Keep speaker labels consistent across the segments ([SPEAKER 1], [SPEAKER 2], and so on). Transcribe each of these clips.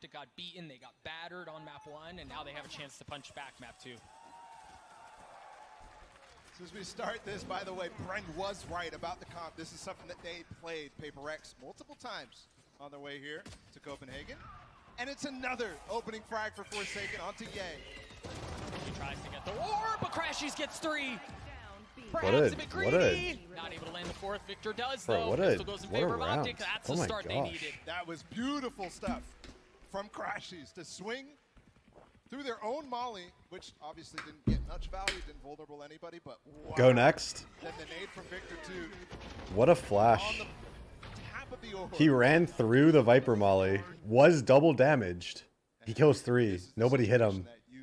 [SPEAKER 1] OpTic got beaten, they got battered on map 1, and now they have a chance to punch back map 2.
[SPEAKER 2] So as we start this, by the way, Bren was right about the comp. This is something that they played PRX multiple times on their way here to Copenhagen. And it's another opening frag for Forsaken onto Ye.
[SPEAKER 1] He tries to get the orb, but Crashies gets 3.
[SPEAKER 3] Perhaps
[SPEAKER 1] a bit greedy. Not able to land the 4th. Victor does, though. Pistol goes in favor of OpTic. That's the start they needed.
[SPEAKER 2] That was beautiful stuff from Crashies to swing through their own molly, which obviously didn't get much value, didn't vulnerable anybody, but wow.
[SPEAKER 3] Go next.
[SPEAKER 2] Then the nade from Victor too.
[SPEAKER 3] What a flash. He ran through the Viper molly, was double damaged. He kills 3. Nobody hit him.
[SPEAKER 2] That you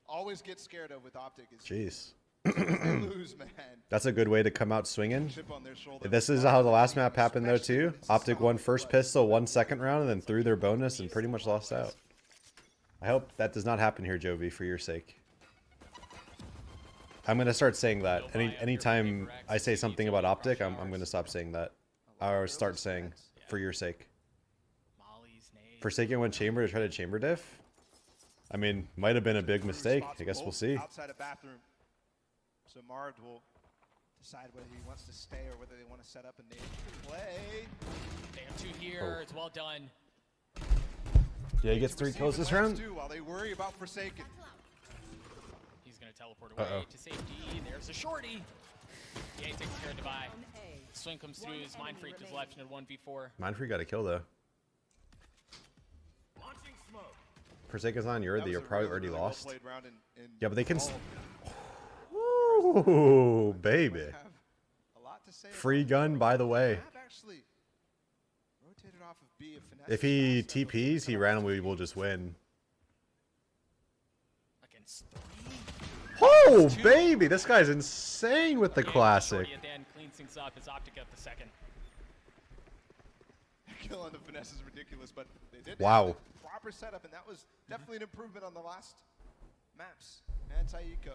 [SPEAKER 2] always get scared of with OpTic is
[SPEAKER 3] Jeez.
[SPEAKER 2] lose, man.
[SPEAKER 3] That's a good way to come out swinging.
[SPEAKER 2] Chip on their shoulder.
[SPEAKER 3] This is how the last map happened though too. OpTic won first pistol, won second round, and then threw their bonus and pretty much lost out. I hope that does not happen here, Jovi, for your sake. I'm gonna start saying that. Anytime I say something about OpTic, I'm gonna stop saying that. Or start saying, for your sake. Forsaken went chamber to try to chamber diff? I mean, might have been a big mistake. I guess we'll see.
[SPEAKER 2] Outside a bathroom. So Marv will decide whether he wants to stay or whether they want to set up a nade play.
[SPEAKER 1] They have 2 here. It's well done.
[SPEAKER 3] Yeah, he gets 3 kills this round.
[SPEAKER 2] While they worry about Forsaken.
[SPEAKER 1] He's going to teleport away to safety. There's a shorty. Yeah, he takes care of Devi. Swing comes through. His Mind Freak is left in a 1v4.
[SPEAKER 3] Mind Freak got a kill though. Forsaken's on Yuri, you're probably already lost. Yeah, but they can. Ooh, baby. Free gun, by the way. If he TPs, he randomly will just win. Oh, baby! This guy's insane with the classic.
[SPEAKER 1] Cleans things up as OpTic got the 2nd.
[SPEAKER 2] Kill on the finesse is ridiculous, but they did
[SPEAKER 3] wow.
[SPEAKER 2] have the proper setup, and that was definitely an improvement on the last maps. Anti-Eco.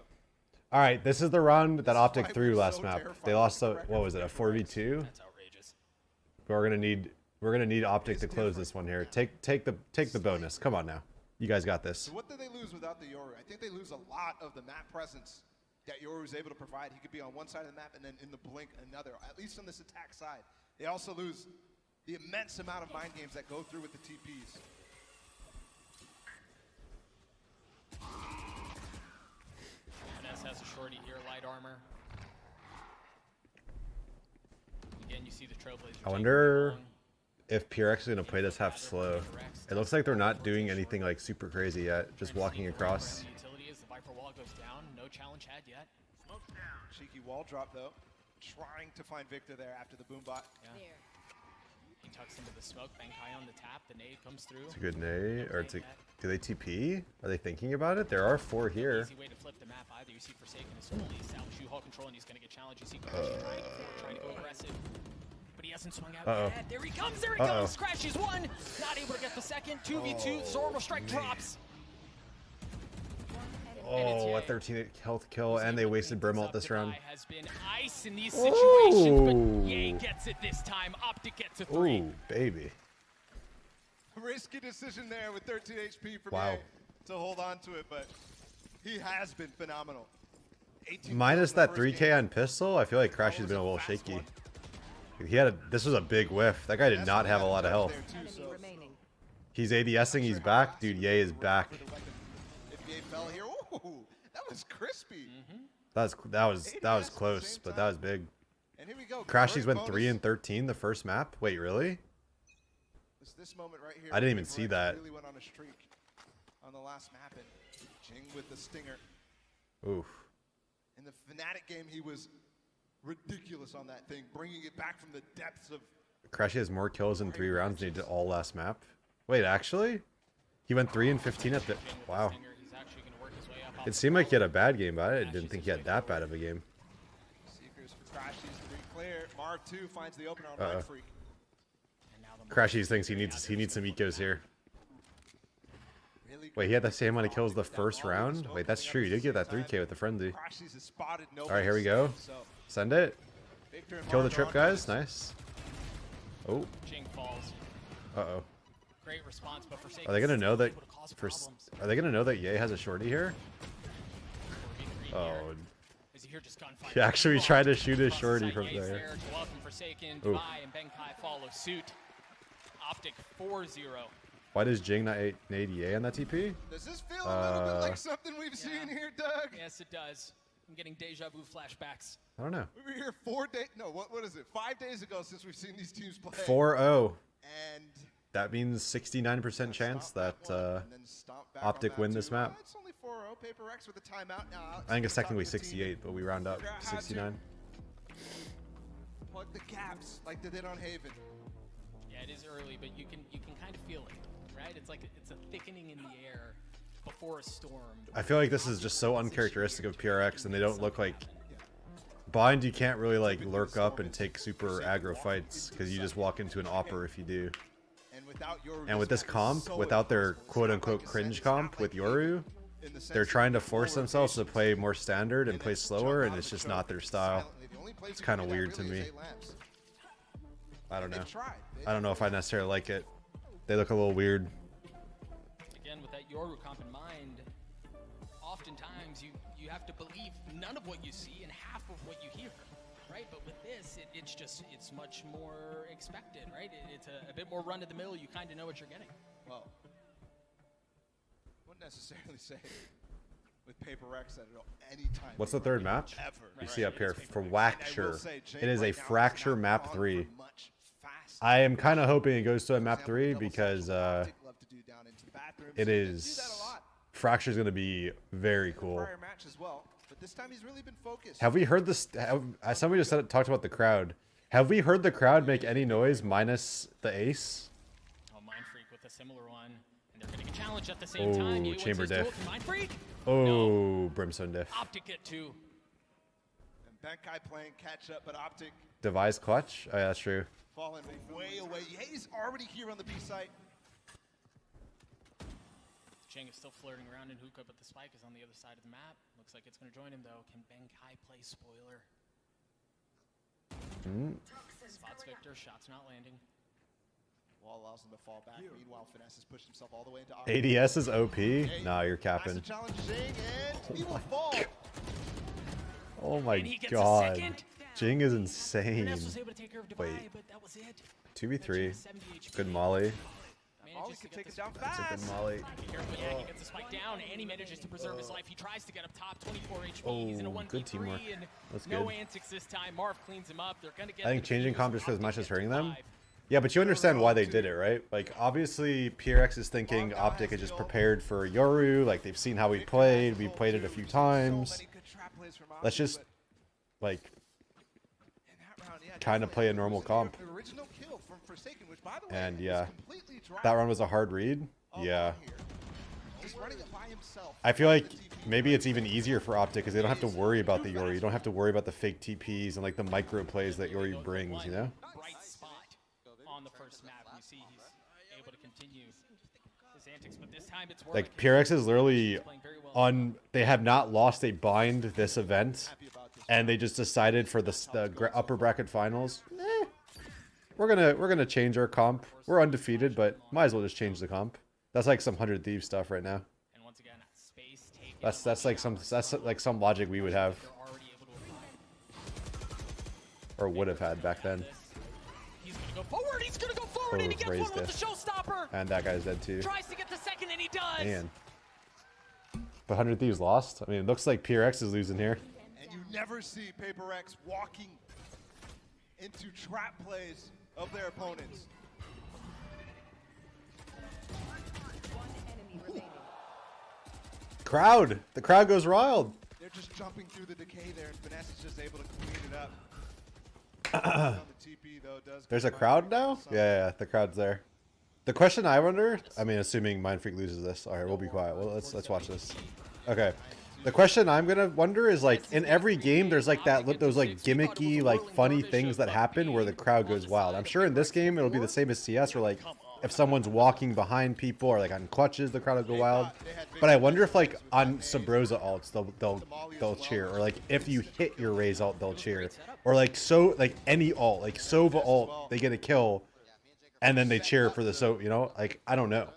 [SPEAKER 3] All right, this is the round that OpTic threw last map. They lost a, what was it, a 4v2?
[SPEAKER 1] That's outrageous.
[SPEAKER 3] We're gonna need OpTic to close this one here. Take the bonus. Come on now, you guys got this.
[SPEAKER 2] So what do they lose without the Yoru? I think they lose a lot of the map presence that Yoru is able to provide. He could be on one side of the map and then in the blink another. At least on this attack side, they also lose the immense amount of mind games that go through with the TPs.
[SPEAKER 1] Finesse has a shorty here, light armor. Again, you see the Trailblazers.
[SPEAKER 3] I wonder if PRX is going to play this half slow. It looks like they're not doing anything like super crazy yet. Just walking across.
[SPEAKER 1] The utility is the Viper wall goes down. No challenge had yet.
[SPEAKER 2] Cheeky wall drop though. Trying to find Victor there after the boombot.
[SPEAKER 1] Yeah. He tucks into the smoke. Bang high on the tap. The nade comes through.
[SPEAKER 3] It's a good nade. Or it's a, do they TP? Are they thinking about it? There are 4 here.
[SPEAKER 1] Easy way to flip the map either. You see Forsaken is fully established shoe hall control, and he's going to get challenged. You see trying to go aggressive. But he hasn't swung out yet. There he comes. There he goes. Crashies 1. Not able to get the 2nd. 2v2. Zormal strike drops.
[SPEAKER 3] Oh, a 13 health kill, and they wasted Brimalt this round.
[SPEAKER 1] Has been ice in these situations, but Ye gets it this time. OpTic gets a 3.
[SPEAKER 3] Ooh, baby.
[SPEAKER 2] Risky decision there with 13 HP for
[SPEAKER 3] wow.
[SPEAKER 2] Ye to hold on to it, but he has been phenomenal.
[SPEAKER 3] Minus that 3K on pistol, I feel like Crash has been a little shaky. He had this was a big whiff. That guy did not have a lot of health. He's ADSing, he's back. Dude, Ye is back.
[SPEAKER 2] If Ye fell here, ooh, that was crispy.
[SPEAKER 3] That was close, but that was big.
[SPEAKER 2] And here we go.
[SPEAKER 3] Crashies went 3 and 13 the first map. Wait, really?
[SPEAKER 2] This moment right here,
[SPEAKER 3] I didn't even see that.
[SPEAKER 2] Really went on a streak on the last map, and Jing with the stinger.
[SPEAKER 3] Oof.
[SPEAKER 2] In the Fnatic game, he was ridiculous on that thing, bringing it back from the depths of.
[SPEAKER 3] Crashy has more kills in 3 rounds than he did all last map. Wait, actually? He went 3 and 15 at the. Wow. It seemed like he had a bad game, but I didn't think he had that bad of a game.
[SPEAKER 2] Seekers for Crashies to be clear. Marv 2 finds the opener on Mind Freak.
[SPEAKER 3] Crashies thinks he needs some ecos here. Wait, he had the same amount of kills the first round? Wait, that's true. You did get that 3K with the frenzy. Alright, here we go. Send it. Kill the trip, guys. Nice. Oh.
[SPEAKER 1] Jing falls.
[SPEAKER 3] Uh-oh.
[SPEAKER 1] Great response, but Forsaken
[SPEAKER 3] Are they gonna know that?
[SPEAKER 1] able to cause problems.
[SPEAKER 3] Are they gonna know that Ye has a shorty here? Oh,
[SPEAKER 1] As you hear just gunfire.
[SPEAKER 3] he actually tried to shoot his
[SPEAKER 1] Across the
[SPEAKER 3] shorty
[SPEAKER 1] site,
[SPEAKER 3] from
[SPEAKER 1] Ye's
[SPEAKER 3] there.
[SPEAKER 1] to welcome Forsaken,
[SPEAKER 3] Ooh.
[SPEAKER 1] Dubai, and Benkai follow suit. OpTic 4-0.
[SPEAKER 3] Why does Jing not need Ye on that TP?
[SPEAKER 2] Does this feel a little bit like something we've seen here, Doug?
[SPEAKER 1] Yes, it does. I'm getting deja vu flashbacks.
[SPEAKER 3] I don't know.
[SPEAKER 2] We were here 4 days. No, what is it? 5 days ago since we've seen these teams play.
[SPEAKER 3] 4-0.
[SPEAKER 2] And
[SPEAKER 3] That means 69% chance that
[SPEAKER 2] and then stomp back on
[SPEAKER 3] OpTic win this map.
[SPEAKER 2] It's only 4-0. PRX with a timeout now.
[SPEAKER 3] I think it's technically 68, but we round up 69.
[SPEAKER 2] Plug the gaps like they did on Haven.
[SPEAKER 1] Yeah, it is early, but you can kind of feel it, right? It's like it's a thickening in the air before a storm.
[SPEAKER 3] I feel like this is just so uncharacteristic of PRX, and they don't look like... Bind, you can't really like lurk up and take super aggro fights, because you just walk into an opper if you do. And with this comp, without their quote-unquote cringe comp with Yoru, they're trying to force themselves to play more standard and play slower, and it's just not their style. It's kind of weird to me. I don't know. I don't know if I necessarily like it. They look a little weird.
[SPEAKER 1] Again, with that Yoru comp in mind, oftentimes you have to believe none of what you see and half of what you hear, right? But with this, it's much more expected, right? It's a bit more run of the mill. You kind of know what you're getting.
[SPEAKER 2] Well, wouldn't necessarily say with PRX that any time.
[SPEAKER 3] What's the third map?
[SPEAKER 2] Ever.
[SPEAKER 3] You see up here, Fracture. It is a Fracture map 3. I am kind of hoping it goes to a map 3 because it is... Fracture's going to be very cool. Have we heard this? Somebody just talked about the crowd. Have we heard the crowd make any noise minus the ace?
[SPEAKER 1] Oh, Mindfreak with a similar one. And they're getting a challenge at the same time.
[SPEAKER 3] Oh, chamber diff.
[SPEAKER 1] Mindfreak?
[SPEAKER 3] Oh,
[SPEAKER 1] no.
[SPEAKER 3] Brimstone diff.
[SPEAKER 1] OpTic at 2.
[SPEAKER 2] And Benkai playing catch up, but OpTic
[SPEAKER 3] Device clutch? Oh, yeah, that's true.
[SPEAKER 2] falling way away. He's already here on the B site.
[SPEAKER 1] Cheng is still flirting around in Hookah, but the spike is on the other side of the map. Looks like it's going to join him, though. Can Benkai play spoiler? Spots Victor, shots not landing.
[SPEAKER 2] Wall allows him to fall back. Meanwhile, Finesse has pushed himself all the way into OpTic.
[SPEAKER 3] ADS is OP? Nah, you're capping.
[SPEAKER 2] He will fall.
[SPEAKER 3] Oh my
[SPEAKER 1] And he gets a
[SPEAKER 3] god.
[SPEAKER 1] second.
[SPEAKER 3] Jing is insane.
[SPEAKER 1] Finesse was able to take care of Dubai,
[SPEAKER 3] Wait.
[SPEAKER 1] but that was it.
[SPEAKER 3] 2v3. Good molly.
[SPEAKER 1] Manages to get
[SPEAKER 2] take
[SPEAKER 1] the
[SPEAKER 2] it down
[SPEAKER 3] That's a
[SPEAKER 2] fast.
[SPEAKER 3] good molly.
[SPEAKER 1] Careful, yeah, he gets the spike down, and he manages to preserve his life. He tries to get up top, 24 HP.
[SPEAKER 3] Oh,
[SPEAKER 1] He's in a 1v3,
[SPEAKER 3] good teamwork.
[SPEAKER 1] and
[SPEAKER 3] That's
[SPEAKER 1] no
[SPEAKER 3] good.
[SPEAKER 1] antics this time. Marv cleans him up. They're gonna get.
[SPEAKER 3] I think
[SPEAKER 1] the
[SPEAKER 3] changing
[SPEAKER 1] defuse.
[SPEAKER 3] comp just for as much
[SPEAKER 1] OpTic
[SPEAKER 3] as
[SPEAKER 1] gets
[SPEAKER 3] hurting
[SPEAKER 1] to
[SPEAKER 3] them.
[SPEAKER 1] 5.
[SPEAKER 3] Yeah, but you understand why they did it, right? Like, obviously, PRX is thinking OpTic is just prepared for Yoru. Like, they've seen how we played. We played it a few times. Let's just, like, kind of play a normal comp. And, yeah, that run was a hard read. Yeah. I feel like maybe it's even easier for OpTic because they don't have to worry about the Yoru. You don't have to worry about the fake TPs and, like, the micro plays that Yoru brings, you know?
[SPEAKER 1] Bright spot on the first map. You see he's able to continue his antics, but this time it's working.
[SPEAKER 3] Like, PRX is literally
[SPEAKER 1] Playing very well.
[SPEAKER 3] on... They have not lost a bind this event, and they just decided for the upper bracket finals, we're gonna change our comp. We're undefeated, but might as well just change the comp. That's like some 100 Thieves stuff right now.
[SPEAKER 1] And once again, space taken.
[SPEAKER 3] That's like some logic we would have
[SPEAKER 1] They're already able to apply.
[SPEAKER 3] or would have had back then.
[SPEAKER 1] He's gonna go forward. He's gonna go forward, and he gets one
[SPEAKER 3] raised
[SPEAKER 1] with
[SPEAKER 3] it.
[SPEAKER 1] the showstopper.
[SPEAKER 3] And that guy's dead too.
[SPEAKER 1] Tries to get the second, and he does.
[SPEAKER 3] Man. But 100 Thieves lost. I mean, it looks like PRX is losing here.
[SPEAKER 2] And you never see PRX walking into trap plays of their opponents.
[SPEAKER 3] Crowd. The crowd goes wild.
[SPEAKER 2] They're just jumping through the decay there, and Finesse is just able to clean it up. On the TP, though, does
[SPEAKER 3] There's a crowd now? Yeah, the crowd's there. The question I wonder, I mean, assuming Mindfreak loses this. All right, we'll be quiet. Well, let's watch this. Okay. The question I'm gonna wonder is, like, in every game there's like those like gimmicky, like funny things that happen where the crowd goes wild. I'm sure in this game it'll be the same as CS, where like if someone's walking behind people or like on clutches, the crowd will go wild. But I wonder if like on Sabrosa ults they'll cheer, or like if you hit your Raze ult they'll cheer, or like any ult, like Sova ult, they get a kill, and then they cheer for the you know, like, I don't know.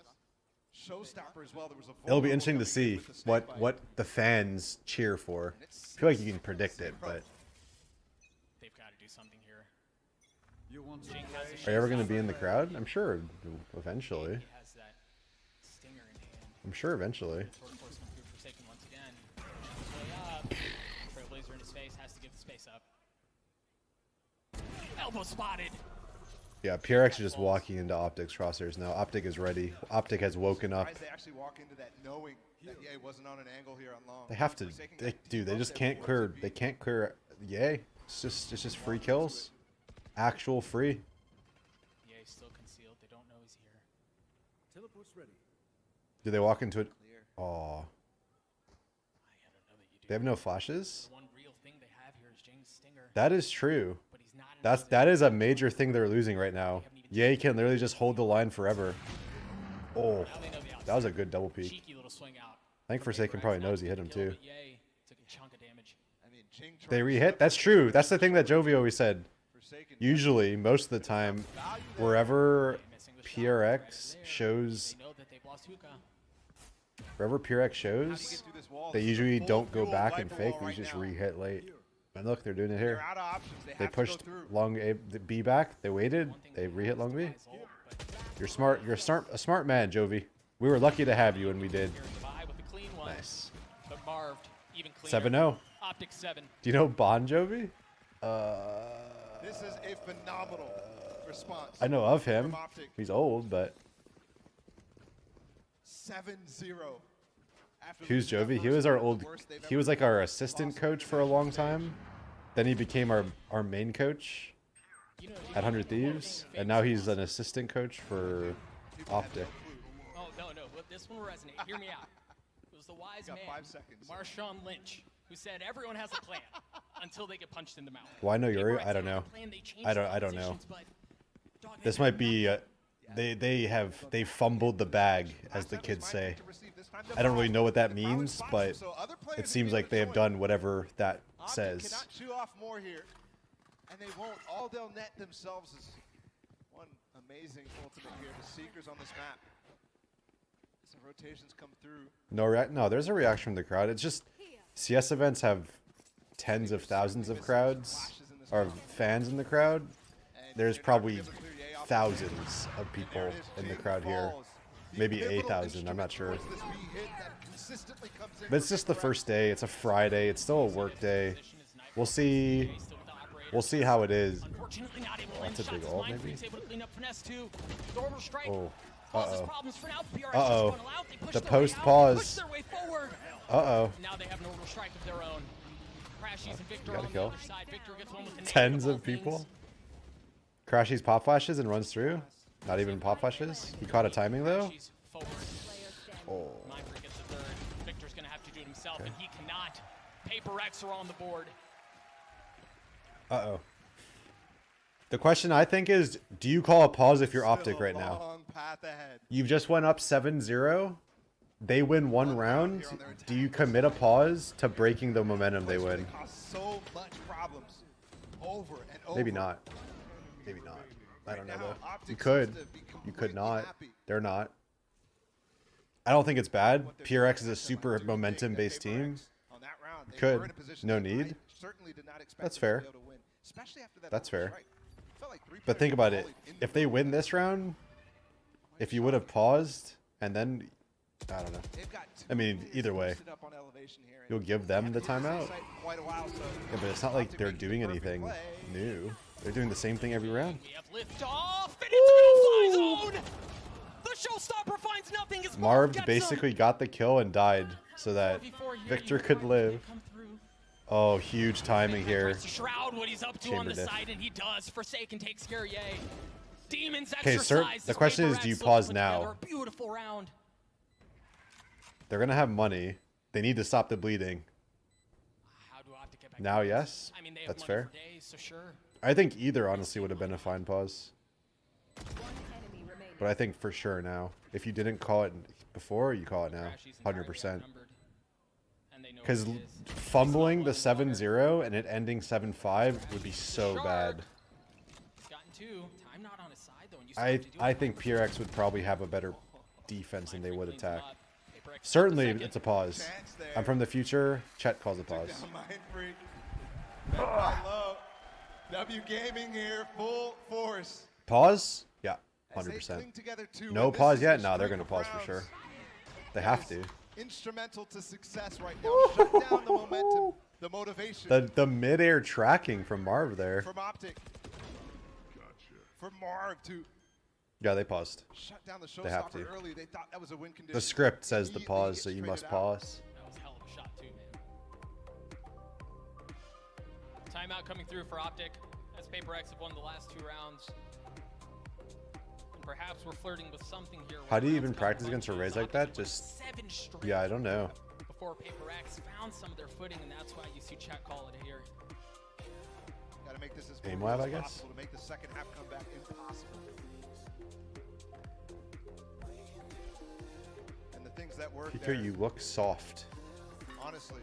[SPEAKER 2] Showstopper as well. There was a
[SPEAKER 3] It'll be interesting to see what the fans cheer for. I feel like you can predict it, but
[SPEAKER 1] They've got to do something here.
[SPEAKER 3] are you ever going to be in the crowd? I'm sure eventually.
[SPEAKER 1] He has that stinger in hand.
[SPEAKER 3] I'm sure eventually.
[SPEAKER 1] Forsaken once again. Way up. Trailblazer in his face, has to give the space up. Elbow spotted.
[SPEAKER 3] Yeah, PRX is just walking into OpTic's crosshairs now. OpTic is ready. OpTic has woken up.
[SPEAKER 2] They actually walk into that knowing that Ye wasn't on an angle here on long.
[SPEAKER 3] They have to, dude. They just can't clear. They can't clear Ye. It's just free kills, actual free.
[SPEAKER 1] Ye still concealed. They don't know he's here.
[SPEAKER 4] Teleport's ready.
[SPEAKER 3] Do they walk into it? Oh, they have no flashes.
[SPEAKER 1] The one real thing they have here is Jing's stinger.
[SPEAKER 3] That is true.
[SPEAKER 1] But he's not
[SPEAKER 3] That is a major thing they're losing right now. Ye can literally just hold the line forever. Oh, that was a good double peek.
[SPEAKER 1] Cheeky little swing out.
[SPEAKER 3] I think Forsaken probably knows he hit him too.
[SPEAKER 1] Ye took a chunk of damage.
[SPEAKER 2] I mean, Jing
[SPEAKER 3] They re-hit? That's true. That's the thing that Jovi always said. Usually, most of the time, wherever PRX shows,
[SPEAKER 1] They know that they've lost Hiko.
[SPEAKER 3] wherever PRX shows, they usually don't go back and fake. They just re-hit late. And look, they're doing it here.
[SPEAKER 2] They're out of options. They
[SPEAKER 3] They
[SPEAKER 2] have to go
[SPEAKER 3] pushed
[SPEAKER 2] through.
[SPEAKER 3] long A, the B back. They waited. They re-hit long B. You're smart. You're a smart man, Jovi. We were lucky to have you, and we did. Nice.
[SPEAKER 1] But Marved, even cleaner.
[SPEAKER 3] 7-0.
[SPEAKER 1] OpTic 7.
[SPEAKER 3] Do you know Bon Jovi?
[SPEAKER 2] This is a phenomenal response.
[SPEAKER 3] I know of him.
[SPEAKER 2] from OpTic.
[SPEAKER 3] He's old, but
[SPEAKER 2] 7-0. After
[SPEAKER 3] who's
[SPEAKER 2] losing that
[SPEAKER 3] Jovi? He
[SPEAKER 2] first
[SPEAKER 3] was our
[SPEAKER 2] one, the
[SPEAKER 3] old.
[SPEAKER 2] worst they've
[SPEAKER 3] He
[SPEAKER 2] ever
[SPEAKER 3] was like
[SPEAKER 2] done.
[SPEAKER 3] our assistant coach for a long time. Then he became our main coach at 100 Thieves, and now he's an assistant coach for OpTic.
[SPEAKER 1] Oh, no. But this one will resonate. Hear me out. It was the wise
[SPEAKER 2] got
[SPEAKER 1] man,
[SPEAKER 2] 5 seconds.
[SPEAKER 1] Marshawn Lynch, who said everyone has a plan until they get punched in the mouth.
[SPEAKER 3] Why no Yuri?
[SPEAKER 1] PRX
[SPEAKER 3] I don't
[SPEAKER 1] had a
[SPEAKER 3] know.
[SPEAKER 1] plan, they changed
[SPEAKER 3] I don't
[SPEAKER 1] the
[SPEAKER 3] know.
[SPEAKER 1] positions, but, dog, they
[SPEAKER 3] This
[SPEAKER 1] got
[SPEAKER 3] might be.
[SPEAKER 1] nothing.
[SPEAKER 3] They fumbled the bag, as the kids say. I don't really know what that means, but it seems like they have done whatever that says.
[SPEAKER 2] Cannot chew off more here, and they won't. All they'll net themselves is one amazing ultimate here. The Seekers on this map. Some rotations come through.
[SPEAKER 3] No, there's a reaction from the crowd. It's just CS events have tens of thousands of crowds or fans in the crowd. There's probably thousands of people in the crowd here. Maybe 8,000, I'm not sure. But it's just the first day. It's a Friday. It's still a work day. We'll see. We'll see how it is.
[SPEAKER 1] Unfortunately, not able to
[SPEAKER 3] That's a
[SPEAKER 1] land
[SPEAKER 3] big
[SPEAKER 1] shots.
[SPEAKER 3] ult,
[SPEAKER 1] Mind
[SPEAKER 3] maybe.
[SPEAKER 1] Freak's able to clean up finesse too. The orbital strike
[SPEAKER 3] Oh.
[SPEAKER 1] causes
[SPEAKER 3] Uh-oh.
[SPEAKER 1] problems for now. PRX
[SPEAKER 3] Uh-oh.
[SPEAKER 1] just funnel out. They push
[SPEAKER 3] The
[SPEAKER 1] their way
[SPEAKER 3] post
[SPEAKER 1] out,
[SPEAKER 3] pause.
[SPEAKER 1] push their way forward.
[SPEAKER 3] Uh-oh.
[SPEAKER 1] Now they have an orbital strike of their own. Crashies and Victor
[SPEAKER 3] gotta
[SPEAKER 1] on the
[SPEAKER 3] kill.
[SPEAKER 1] other side. Victor gets one with the
[SPEAKER 3] Tens
[SPEAKER 1] name
[SPEAKER 3] of people. Crashies pop flashes and runs through. Not even pop flashes. He caught a timing though.
[SPEAKER 1] Crashies forward.
[SPEAKER 3] Oh.
[SPEAKER 1] Mind Freak gets the third. Victor's gonna have to do it himself, and he cannot. Paper X are on the board.
[SPEAKER 3] Uh-oh. The question I think is, do you call a pause if you're OpTic right now?
[SPEAKER 2] Long path ahead.
[SPEAKER 3] You've just went up 7-0. They win one round. Do you commit a pause to breaking the momentum they win?
[SPEAKER 2] They cause so much problems over and over.
[SPEAKER 3] Maybe not. Maybe not. I don't know
[SPEAKER 2] Now,
[SPEAKER 3] though.
[SPEAKER 2] OpTic
[SPEAKER 3] You could.
[SPEAKER 2] seems to be
[SPEAKER 3] You could
[SPEAKER 2] completely
[SPEAKER 3] not.
[SPEAKER 2] happy.
[SPEAKER 3] They're not. I don't think it's bad. PRX is a super momentum-based team.
[SPEAKER 2] On that round, they
[SPEAKER 3] Could.
[SPEAKER 2] were in a position
[SPEAKER 3] No
[SPEAKER 2] that I
[SPEAKER 3] need.
[SPEAKER 2] certainly did not expect
[SPEAKER 3] That's
[SPEAKER 2] them to
[SPEAKER 3] fair.
[SPEAKER 2] be able to win, especially after that
[SPEAKER 3] That's
[SPEAKER 2] orbital
[SPEAKER 3] fair.
[SPEAKER 2] strike. Felt like 3
[SPEAKER 3] But think
[SPEAKER 2] players
[SPEAKER 3] about it.
[SPEAKER 2] volleyed into
[SPEAKER 3] If
[SPEAKER 2] the
[SPEAKER 3] they
[SPEAKER 2] orbital.
[SPEAKER 3] win this round, if you would have paused and then, I don't know.
[SPEAKER 2] They've got two
[SPEAKER 3] I mean,
[SPEAKER 2] players
[SPEAKER 3] either way,
[SPEAKER 2] posted up on elevation here, and
[SPEAKER 3] you'll give them the
[SPEAKER 2] haven't used
[SPEAKER 3] timeout.
[SPEAKER 2] this site in quite a while, so
[SPEAKER 3] Yeah, but it's not like
[SPEAKER 2] OpTic
[SPEAKER 3] they're
[SPEAKER 2] making the
[SPEAKER 3] doing
[SPEAKER 2] perfect
[SPEAKER 3] anything
[SPEAKER 2] play.
[SPEAKER 3] new. They're doing the same thing every round.
[SPEAKER 1] We have liftoff, and it's no-fly zone. The showstopper finds nothing. As
[SPEAKER 3] Marv
[SPEAKER 1] gets him.
[SPEAKER 3] basically got the kill and died so that
[SPEAKER 1] 4v4 here,
[SPEAKER 3] Victor
[SPEAKER 1] you
[SPEAKER 3] could
[SPEAKER 1] try to
[SPEAKER 3] live.
[SPEAKER 1] come through.
[SPEAKER 3] Oh, huge timing here.
[SPEAKER 1] Tries to shroud what he's up to on
[SPEAKER 3] Chamber
[SPEAKER 1] the
[SPEAKER 3] diff.
[SPEAKER 1] side, and he does. Forsaken takes care of Ye. Demons
[SPEAKER 3] Okay, sir,
[SPEAKER 1] exercise.
[SPEAKER 3] the question is, do you pause now?
[SPEAKER 1] Beautiful round.
[SPEAKER 3] They're going to have money. They need to stop the bleeding.
[SPEAKER 1] How do OpTic get back
[SPEAKER 3] Now,
[SPEAKER 1] to this?
[SPEAKER 3] yes.
[SPEAKER 1] I mean, they have
[SPEAKER 3] That's
[SPEAKER 1] money
[SPEAKER 3] fair.
[SPEAKER 1] for days, so sure.
[SPEAKER 3] I think either, honestly, would have been a fine pause. But I think for sure now. If you didn't call it before, you call it now.
[SPEAKER 1] Crashies entirely
[SPEAKER 3] 100%.
[SPEAKER 1] outnumbered, and they know
[SPEAKER 3] Because
[SPEAKER 1] what it is.
[SPEAKER 3] fumbling the 7-0 and it ending 7-5 would be so bad.
[SPEAKER 1] He's gotten two. Time not on his side, though. And you
[SPEAKER 3] I think PRX would probably have a better defense than they would attack. Certainly, it's a pause. I'm from the future. Chet calls a pause.
[SPEAKER 2] W Gaming here, full force.
[SPEAKER 3] Pause? Yeah, 100%. No pause yet? No, they're going to pause for sure. They have to.
[SPEAKER 2] Instrumental to success right now. Shut down the momentum, the motivation.
[SPEAKER 3] The mid-air tracking from Marv there.
[SPEAKER 2] From OpTic. For Marv to
[SPEAKER 3] Yeah, they paused.
[SPEAKER 2] shut down the
[SPEAKER 3] They have to.
[SPEAKER 2] early. They thought that was a win condition.
[SPEAKER 3] The script says the pause, so you must pause.
[SPEAKER 1] That was a hell of a shot too, man. Timeout coming through for OpTic, as PRX have won the last 2 rounds. And perhaps we're flirting with something here.
[SPEAKER 3] How do you even practice against a Raze like that? Just,
[SPEAKER 1] 7 straight
[SPEAKER 3] yeah, I don't know.
[SPEAKER 1] before PRX found some of their footing, and that's why you see Chet call it here.
[SPEAKER 2] Got to make this as
[SPEAKER 3] Aim
[SPEAKER 2] brutal
[SPEAKER 3] lab,
[SPEAKER 2] as
[SPEAKER 3] I guess?
[SPEAKER 2] possible to make the second half comeback impossible. And the things that work
[SPEAKER 3] Hiko,
[SPEAKER 2] there,
[SPEAKER 3] you look soft.
[SPEAKER 2] honestly,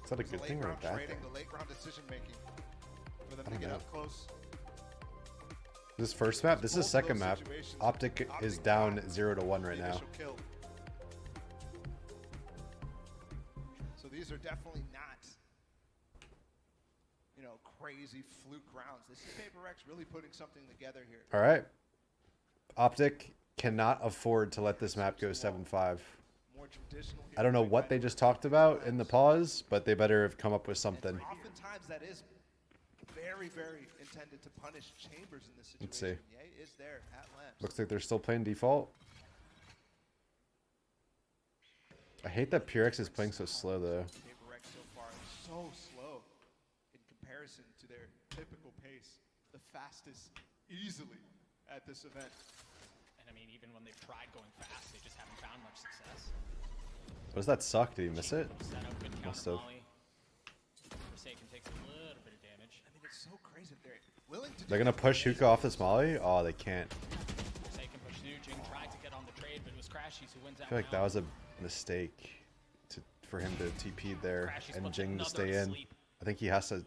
[SPEAKER 3] Is that a
[SPEAKER 2] the
[SPEAKER 3] good
[SPEAKER 2] late
[SPEAKER 3] thing or a
[SPEAKER 2] round
[SPEAKER 3] bad
[SPEAKER 2] trading,
[SPEAKER 3] thing?
[SPEAKER 2] the late round decision making, for them
[SPEAKER 3] I
[SPEAKER 2] to
[SPEAKER 3] don't
[SPEAKER 2] get
[SPEAKER 3] know.
[SPEAKER 2] up close.
[SPEAKER 3] This first map, this is
[SPEAKER 2] Both of
[SPEAKER 3] second
[SPEAKER 2] those
[SPEAKER 3] map.
[SPEAKER 2] situations,
[SPEAKER 3] OpTic is
[SPEAKER 2] OpTic
[SPEAKER 3] down
[SPEAKER 2] got
[SPEAKER 3] 0-1 right
[SPEAKER 2] the
[SPEAKER 3] now.
[SPEAKER 2] initial kill. So these are definitely not, you know, crazy fluke rounds. This is PRX really putting something together here.
[SPEAKER 3] All right. OpTic cannot afford to let this map go 7-5.
[SPEAKER 2] More traditional.
[SPEAKER 3] I don't know what they just talked about in the pause, but they better have come up with something.
[SPEAKER 2] Oftentimes that is very, very intended to punish Chambers in this situation.
[SPEAKER 3] Let's see.
[SPEAKER 2] Ye is there at lamps.
[SPEAKER 3] Looks like they're still playing default. I hate that PRX is playing so slow, though.
[SPEAKER 2] PRX so far is so slow in comparison to their typical pace. The fastest easily at this event.
[SPEAKER 1] And I mean, even when they've tried going fast, they just haven't found much success.
[SPEAKER 3] Does that suck? Did he miss it?
[SPEAKER 1] Set up good
[SPEAKER 3] Must
[SPEAKER 1] counter
[SPEAKER 3] have.
[SPEAKER 1] volley. Forsaken takes a little bit of damage.
[SPEAKER 2] I mean, it's so crazy that they're willing to.
[SPEAKER 3] They're gonna push Hiko off this molly? Oh, they can't.
[SPEAKER 1] Forsaken pushed through. Jing tried to get on the trade, but it was Crashies who wins
[SPEAKER 3] I
[SPEAKER 1] out.
[SPEAKER 3] feel like that was a mistake for him to TP there and Jing to stay in. I think he has to.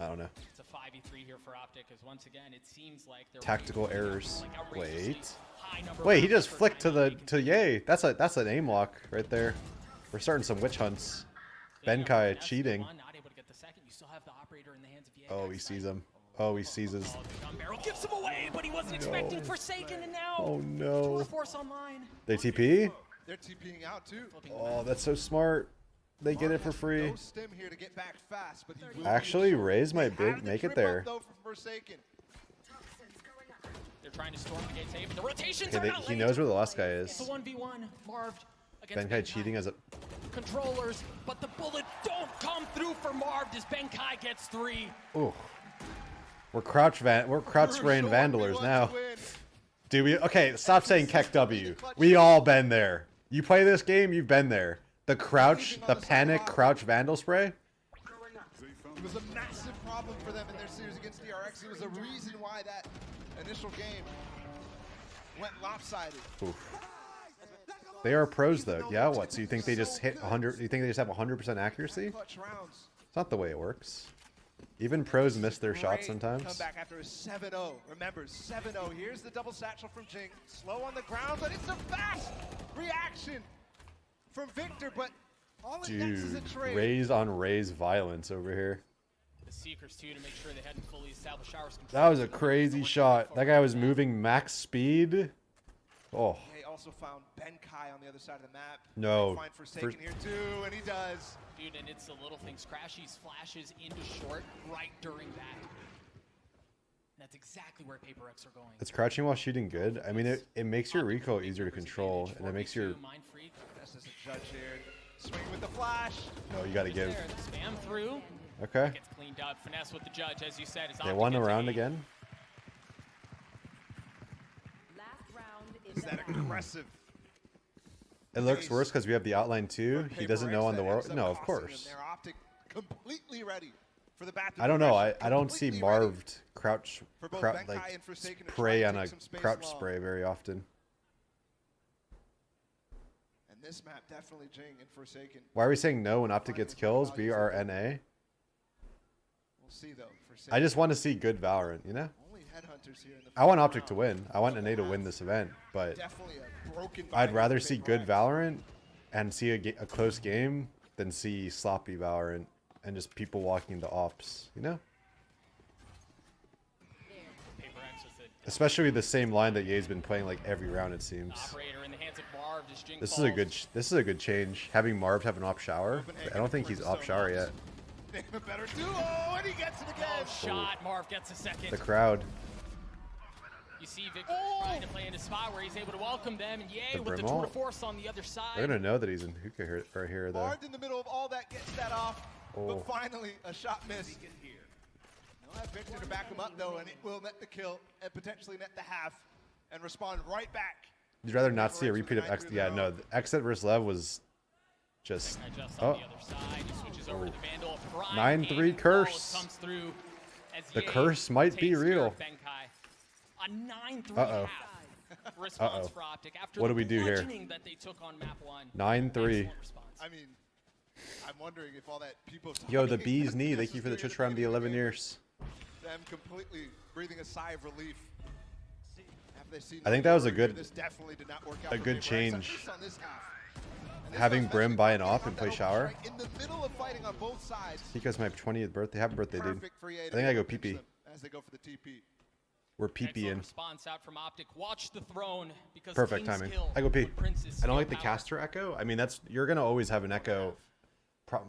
[SPEAKER 3] I don't know.
[SPEAKER 1] It's a 5v3 here for OpTic, because once again, it seems like they're
[SPEAKER 3] Tactical errors.
[SPEAKER 1] like outrageously
[SPEAKER 3] Wait.
[SPEAKER 1] high number
[SPEAKER 3] Wait,
[SPEAKER 1] of
[SPEAKER 3] he just
[SPEAKER 1] rounds for
[SPEAKER 3] flicked to the
[SPEAKER 1] Benkai.
[SPEAKER 3] Yay. That's an aim lock right there. We're starting some witch hunts. Benkai
[SPEAKER 1] That's the
[SPEAKER 3] cheating.
[SPEAKER 1] one, not able to get the second. You still have the operator in the hands of Ye.
[SPEAKER 3] Oh, he sees him. Oh, he seizes.
[SPEAKER 1] Oh, the gun barrel gives him away, but he wasn't expecting Forsaken, and now
[SPEAKER 3] Oh no.
[SPEAKER 1] Tour Force online.
[SPEAKER 3] They TP?
[SPEAKER 2] They're TPing out too.
[SPEAKER 1] Flipping
[SPEAKER 3] Oh, that's so smart. They get it for free.
[SPEAKER 2] No stim here to get back fast, but he will
[SPEAKER 3] Actually,
[SPEAKER 2] be short.
[SPEAKER 3] Raze might
[SPEAKER 2] They had the
[SPEAKER 3] make it
[SPEAKER 2] trip
[SPEAKER 3] there.
[SPEAKER 2] up, though, from Forsaken.
[SPEAKER 1] They're trying to storm the gate safe. The rotations
[SPEAKER 3] Okay,
[SPEAKER 1] are not
[SPEAKER 3] he
[SPEAKER 1] late.
[SPEAKER 3] knows where the last guy
[SPEAKER 1] It's a
[SPEAKER 3] is.
[SPEAKER 1] 1v1. Marv against
[SPEAKER 3] Benkai cheating as a.
[SPEAKER 1] controllers, but the bullets don't come through for Marv as Benkai gets 3.
[SPEAKER 3] Ooh. We're crouch spraying vandalers now. Dude, okay, stop saying Keck W. We all been there. You play this game, you've been there. The crouch, the panic crouch vandal spray.
[SPEAKER 2] It was a massive problem for them in their series against DRX. It was a reason why that initial game went lopsided.
[SPEAKER 3] Oof. They are pros though. Yeah, what? So you think they just hit 100? You think they just have 100% accuracy?
[SPEAKER 2] Clutch rounds.
[SPEAKER 3] It's not the way it works. Even pros miss their shots
[SPEAKER 2] Great
[SPEAKER 3] sometimes.
[SPEAKER 2] Comeback after a 7-0. Remember, 7-0. Here's the double satchel from Jing. Slow on the ground, but it's a fast reaction from Victor. But all it takes is a
[SPEAKER 3] Dude,
[SPEAKER 2] trade.
[SPEAKER 3] Raze on Raze violence over here.
[SPEAKER 1] The Seekers too to make sure they hadn't fully established showers control.
[SPEAKER 3] That was a crazy shot. That guy was moving max speed. Oh.
[SPEAKER 2] They also found Benkai on the other side of the map.
[SPEAKER 3] No.
[SPEAKER 2] They find Forsaken here too, and he does.
[SPEAKER 1] Dude, and it's the little things. Crashies flashes into short right during that. And that's exactly where PRX are going.
[SPEAKER 3] It's crouching while shooting good. I mean, it makes your recoil easier to control, and it makes your.
[SPEAKER 1] Mind freak.
[SPEAKER 2] Best as a judge here. Swing with the flash.
[SPEAKER 3] No, you gotta give.
[SPEAKER 1] There, the spam through.
[SPEAKER 3] Okay.
[SPEAKER 1] Gets cleaned up. Finesse with the judge, as you said. Is
[SPEAKER 3] They won a
[SPEAKER 1] OpTic
[SPEAKER 3] round
[SPEAKER 1] gets
[SPEAKER 3] again.
[SPEAKER 5] Last round
[SPEAKER 2] Is that aggressive?
[SPEAKER 3] It looks worse because we have the outline too. He doesn't know on the world. No, of course.
[SPEAKER 2] Their OpTic completely ready for the back.
[SPEAKER 3] I don't know. I don't see Marved crouch like
[SPEAKER 2] and Forsaken to
[SPEAKER 3] spray
[SPEAKER 2] try
[SPEAKER 3] on
[SPEAKER 2] and
[SPEAKER 3] a
[SPEAKER 2] take some space
[SPEAKER 3] crouch
[SPEAKER 2] long.
[SPEAKER 3] spray very often.
[SPEAKER 2] And this map definitely Jing and Forsaken.
[SPEAKER 3] Why are we saying no when OpTic gets kills? BRNA.
[SPEAKER 2] We'll see though. Forsaken
[SPEAKER 3] I just want to see good Valorant, you know?
[SPEAKER 2] only headhunters here in the
[SPEAKER 3] I want
[SPEAKER 2] first
[SPEAKER 3] OpTic to
[SPEAKER 2] round.
[SPEAKER 3] win. I want NA to win this event, but
[SPEAKER 2] Definitely a broken
[SPEAKER 3] I'd
[SPEAKER 2] bind
[SPEAKER 3] rather
[SPEAKER 2] with
[SPEAKER 3] see
[SPEAKER 2] big
[SPEAKER 3] good
[SPEAKER 2] Rex.
[SPEAKER 3] Valorant and see a close game than see sloppy Valorant and just people walking into ops, you know?
[SPEAKER 1] PRX with it.
[SPEAKER 3] Especially the same line that Ye's been playing like every round, it seems.
[SPEAKER 1] Operator in the hands of Marv. Just Jing
[SPEAKER 3] This is
[SPEAKER 1] falls.
[SPEAKER 3] a good change. Having Marv have an op shower. I don't think he's op shower yet.
[SPEAKER 2] They have a better duo, and he gets it again.
[SPEAKER 1] Oh, shot. Marv gets a second.
[SPEAKER 3] The crowd.
[SPEAKER 1] You see Victor trying to play in a spot where he's able to welcome them, and Ye
[SPEAKER 3] The
[SPEAKER 1] with the
[SPEAKER 3] Brim
[SPEAKER 1] tour de
[SPEAKER 3] ult.
[SPEAKER 1] force on the other side.
[SPEAKER 3] They're gonna know that he's in hookah here, right here though.
[SPEAKER 2] Marved in the middle of all that gets that off,
[SPEAKER 3] Oh.
[SPEAKER 2] but finally a shot missed. They'll have Victor to back him up though, and it will net the kill and potentially net the half and respond right back.
[SPEAKER 3] You'd rather not see a repeat of X. Yeah, no. The Exit versus Lev was just.
[SPEAKER 1] Just on
[SPEAKER 3] Oh,
[SPEAKER 1] the other side, he switches over to the Vandal. Prime
[SPEAKER 3] 9-3
[SPEAKER 1] and
[SPEAKER 3] curse.
[SPEAKER 1] comes through as
[SPEAKER 3] The
[SPEAKER 1] Ye
[SPEAKER 3] curse might be
[SPEAKER 1] takes care
[SPEAKER 3] real.
[SPEAKER 1] of Benkai. A 9-3
[SPEAKER 3] Uh-oh.
[SPEAKER 1] half response
[SPEAKER 3] Uh-oh.
[SPEAKER 1] for OpTic after
[SPEAKER 3] What
[SPEAKER 1] the
[SPEAKER 3] do we do here?
[SPEAKER 1] bludgeoning that they took on map 1.
[SPEAKER 3] 9-3.
[SPEAKER 1] Excellent response.
[SPEAKER 2] I mean, I'm wondering if all that people.
[SPEAKER 3] Yo, the
[SPEAKER 2] talking
[SPEAKER 3] bee's
[SPEAKER 2] about
[SPEAKER 3] knee.
[SPEAKER 2] this
[SPEAKER 3] Thank you
[SPEAKER 2] is
[SPEAKER 3] for the
[SPEAKER 2] doing
[SPEAKER 3] Twitch round, the
[SPEAKER 2] anything
[SPEAKER 3] 11
[SPEAKER 2] to
[SPEAKER 3] years.
[SPEAKER 2] Them completely breathing a sigh of relief. After they've seen
[SPEAKER 3] I think that was a
[SPEAKER 2] Yoru,
[SPEAKER 3] good-
[SPEAKER 2] This definitely did not work out
[SPEAKER 3] a
[SPEAKER 2] for
[SPEAKER 3] good
[SPEAKER 2] Big Rex, at
[SPEAKER 3] change.
[SPEAKER 2] least on this half. And this
[SPEAKER 3] Having
[SPEAKER 2] was
[SPEAKER 3] Brim
[SPEAKER 2] especially
[SPEAKER 3] buy an
[SPEAKER 2] lucky
[SPEAKER 3] op
[SPEAKER 2] from
[SPEAKER 3] and
[SPEAKER 2] that
[SPEAKER 3] play
[SPEAKER 2] open
[SPEAKER 3] shower.
[SPEAKER 2] strike in the middle of fighting on both sides.
[SPEAKER 3] Because my 20th birthday. Happy birthday, dude.
[SPEAKER 2] Perfect for Ye
[SPEAKER 3] I
[SPEAKER 2] to
[SPEAKER 3] think
[SPEAKER 2] be
[SPEAKER 3] I
[SPEAKER 2] able
[SPEAKER 3] go
[SPEAKER 2] to pinch
[SPEAKER 3] pee-pee.
[SPEAKER 2] them As they go for the TP.
[SPEAKER 3] We're pee-pee
[SPEAKER 1] Excellent
[SPEAKER 3] in.
[SPEAKER 1] response out from OpTic. Watch the throne because
[SPEAKER 3] Perfect
[SPEAKER 1] King's
[SPEAKER 3] timing.
[SPEAKER 1] kill
[SPEAKER 3] I go pee.
[SPEAKER 1] with Prince's
[SPEAKER 3] I don't
[SPEAKER 1] skill
[SPEAKER 3] like the
[SPEAKER 1] power.
[SPEAKER 3] caster echo. I mean, that's you're gonna always have an echo,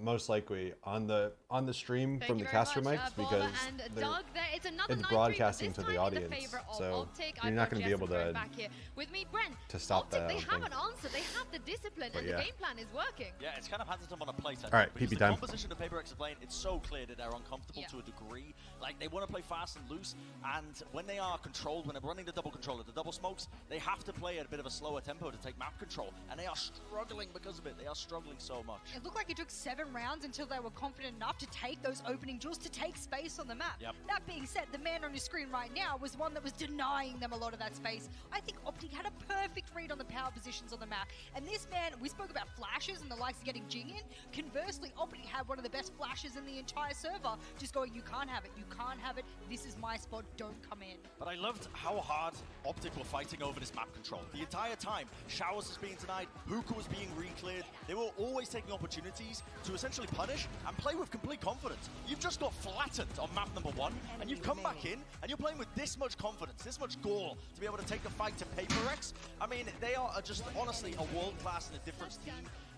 [SPEAKER 3] most likely on the stream
[SPEAKER 6] Thank
[SPEAKER 3] from
[SPEAKER 6] you
[SPEAKER 3] the
[SPEAKER 6] very
[SPEAKER 3] caster
[SPEAKER 6] much,
[SPEAKER 3] mics
[SPEAKER 6] Paula
[SPEAKER 3] because
[SPEAKER 6] and
[SPEAKER 3] they're-
[SPEAKER 6] Doug, it's another
[SPEAKER 3] it's
[SPEAKER 6] 9-3,
[SPEAKER 3] broadcasting
[SPEAKER 6] but
[SPEAKER 3] to
[SPEAKER 6] this
[SPEAKER 3] the
[SPEAKER 6] time in
[SPEAKER 3] audience,
[SPEAKER 6] favor of
[SPEAKER 3] so
[SPEAKER 6] OpTic.
[SPEAKER 3] you're
[SPEAKER 6] I've
[SPEAKER 3] not
[SPEAKER 6] got
[SPEAKER 3] gonna be able
[SPEAKER 6] Jess
[SPEAKER 3] to-
[SPEAKER 6] back here with me, Bren.
[SPEAKER 3] to stop
[SPEAKER 6] OpTic,
[SPEAKER 3] that, I
[SPEAKER 6] they
[SPEAKER 3] don't
[SPEAKER 6] have
[SPEAKER 3] think.
[SPEAKER 6] an answer, they have the discipline,
[SPEAKER 3] But
[SPEAKER 6] and
[SPEAKER 3] yeah.
[SPEAKER 6] the game plan is working.
[SPEAKER 7] Yeah, it's kind of handed them on a plate. I think,
[SPEAKER 3] All right,
[SPEAKER 7] because
[SPEAKER 3] PP
[SPEAKER 7] the
[SPEAKER 3] time.
[SPEAKER 7] composition of PRX is playing, it's so clear that they're uncomfortable
[SPEAKER 6] Yeah.
[SPEAKER 7] to a degree. Like, they want to play fast and loose, and when they are controlled, when they're running the double controller, the double smokes, they have to play at a bit of a slower tempo to take map control, and they are struggling because of it. They are struggling so much.
[SPEAKER 8] It looked like it took 7 rounds until they were confident enough to take those opening jewels, to take space on the map.
[SPEAKER 7] Yep.
[SPEAKER 8] That being said, the man on your screen right now was one that was denying them a lot of that space. I think OpTic had a perfect read on the power positions on the map. And this man, we spoke about flashes and the likes of getting Jing in. Conversely, OpTic had one of the best flashes in the entire server, just going, you can't have it, you can't have it, this is my spot, don't come in.
[SPEAKER 7] But I loved how hard OpTic were fighting over this map control. The entire time, Showers was being denied, Hookah was being re-cleared. They were always taking opportunities to essentially punish and play with complete confidence. You've just got flattened on map number 1, and you've come back in, and you're playing with this much confidence, this much gall to be able to take the fight to PRX. I mean, they are just honestly a world-class and a different team.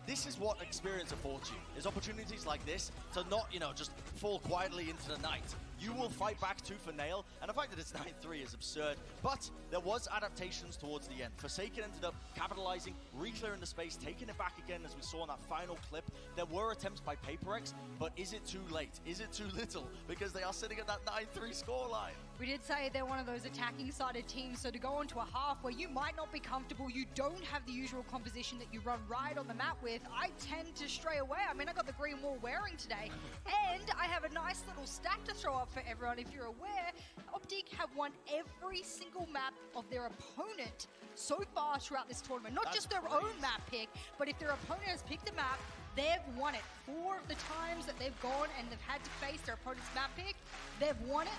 [SPEAKER 7] This is what experience affords you, is opportunities like this to not, just fall quietly into the night. You will fight back tooth and nail, and the fact that it's 9-3 is absurd, but there was adaptations towards the end. Forsaken ended up capitalizing, re-clearing the space, taking it back again as we saw in that final clip. There were attempts by PRX, but is it too late? Is it too little? Because they are sitting at that 9-3 scoreline.
[SPEAKER 8] We did say they're one of those attacking-sided teams, so to go into a half where you might not be comfortable, you don't have the usual composition that you run right on the map with, I tend to stray away. I mean, I got the green wall wearing today, and I have a nice little stat to throw up for everyone. If you're aware, OpTic have won every single map of their opponent so far throughout this tournament. Not just their own map pick, but if their opponent has picked a map, they've won it. 4 of the times that they've gone and they've had to face their opponent's map pick, they've won it.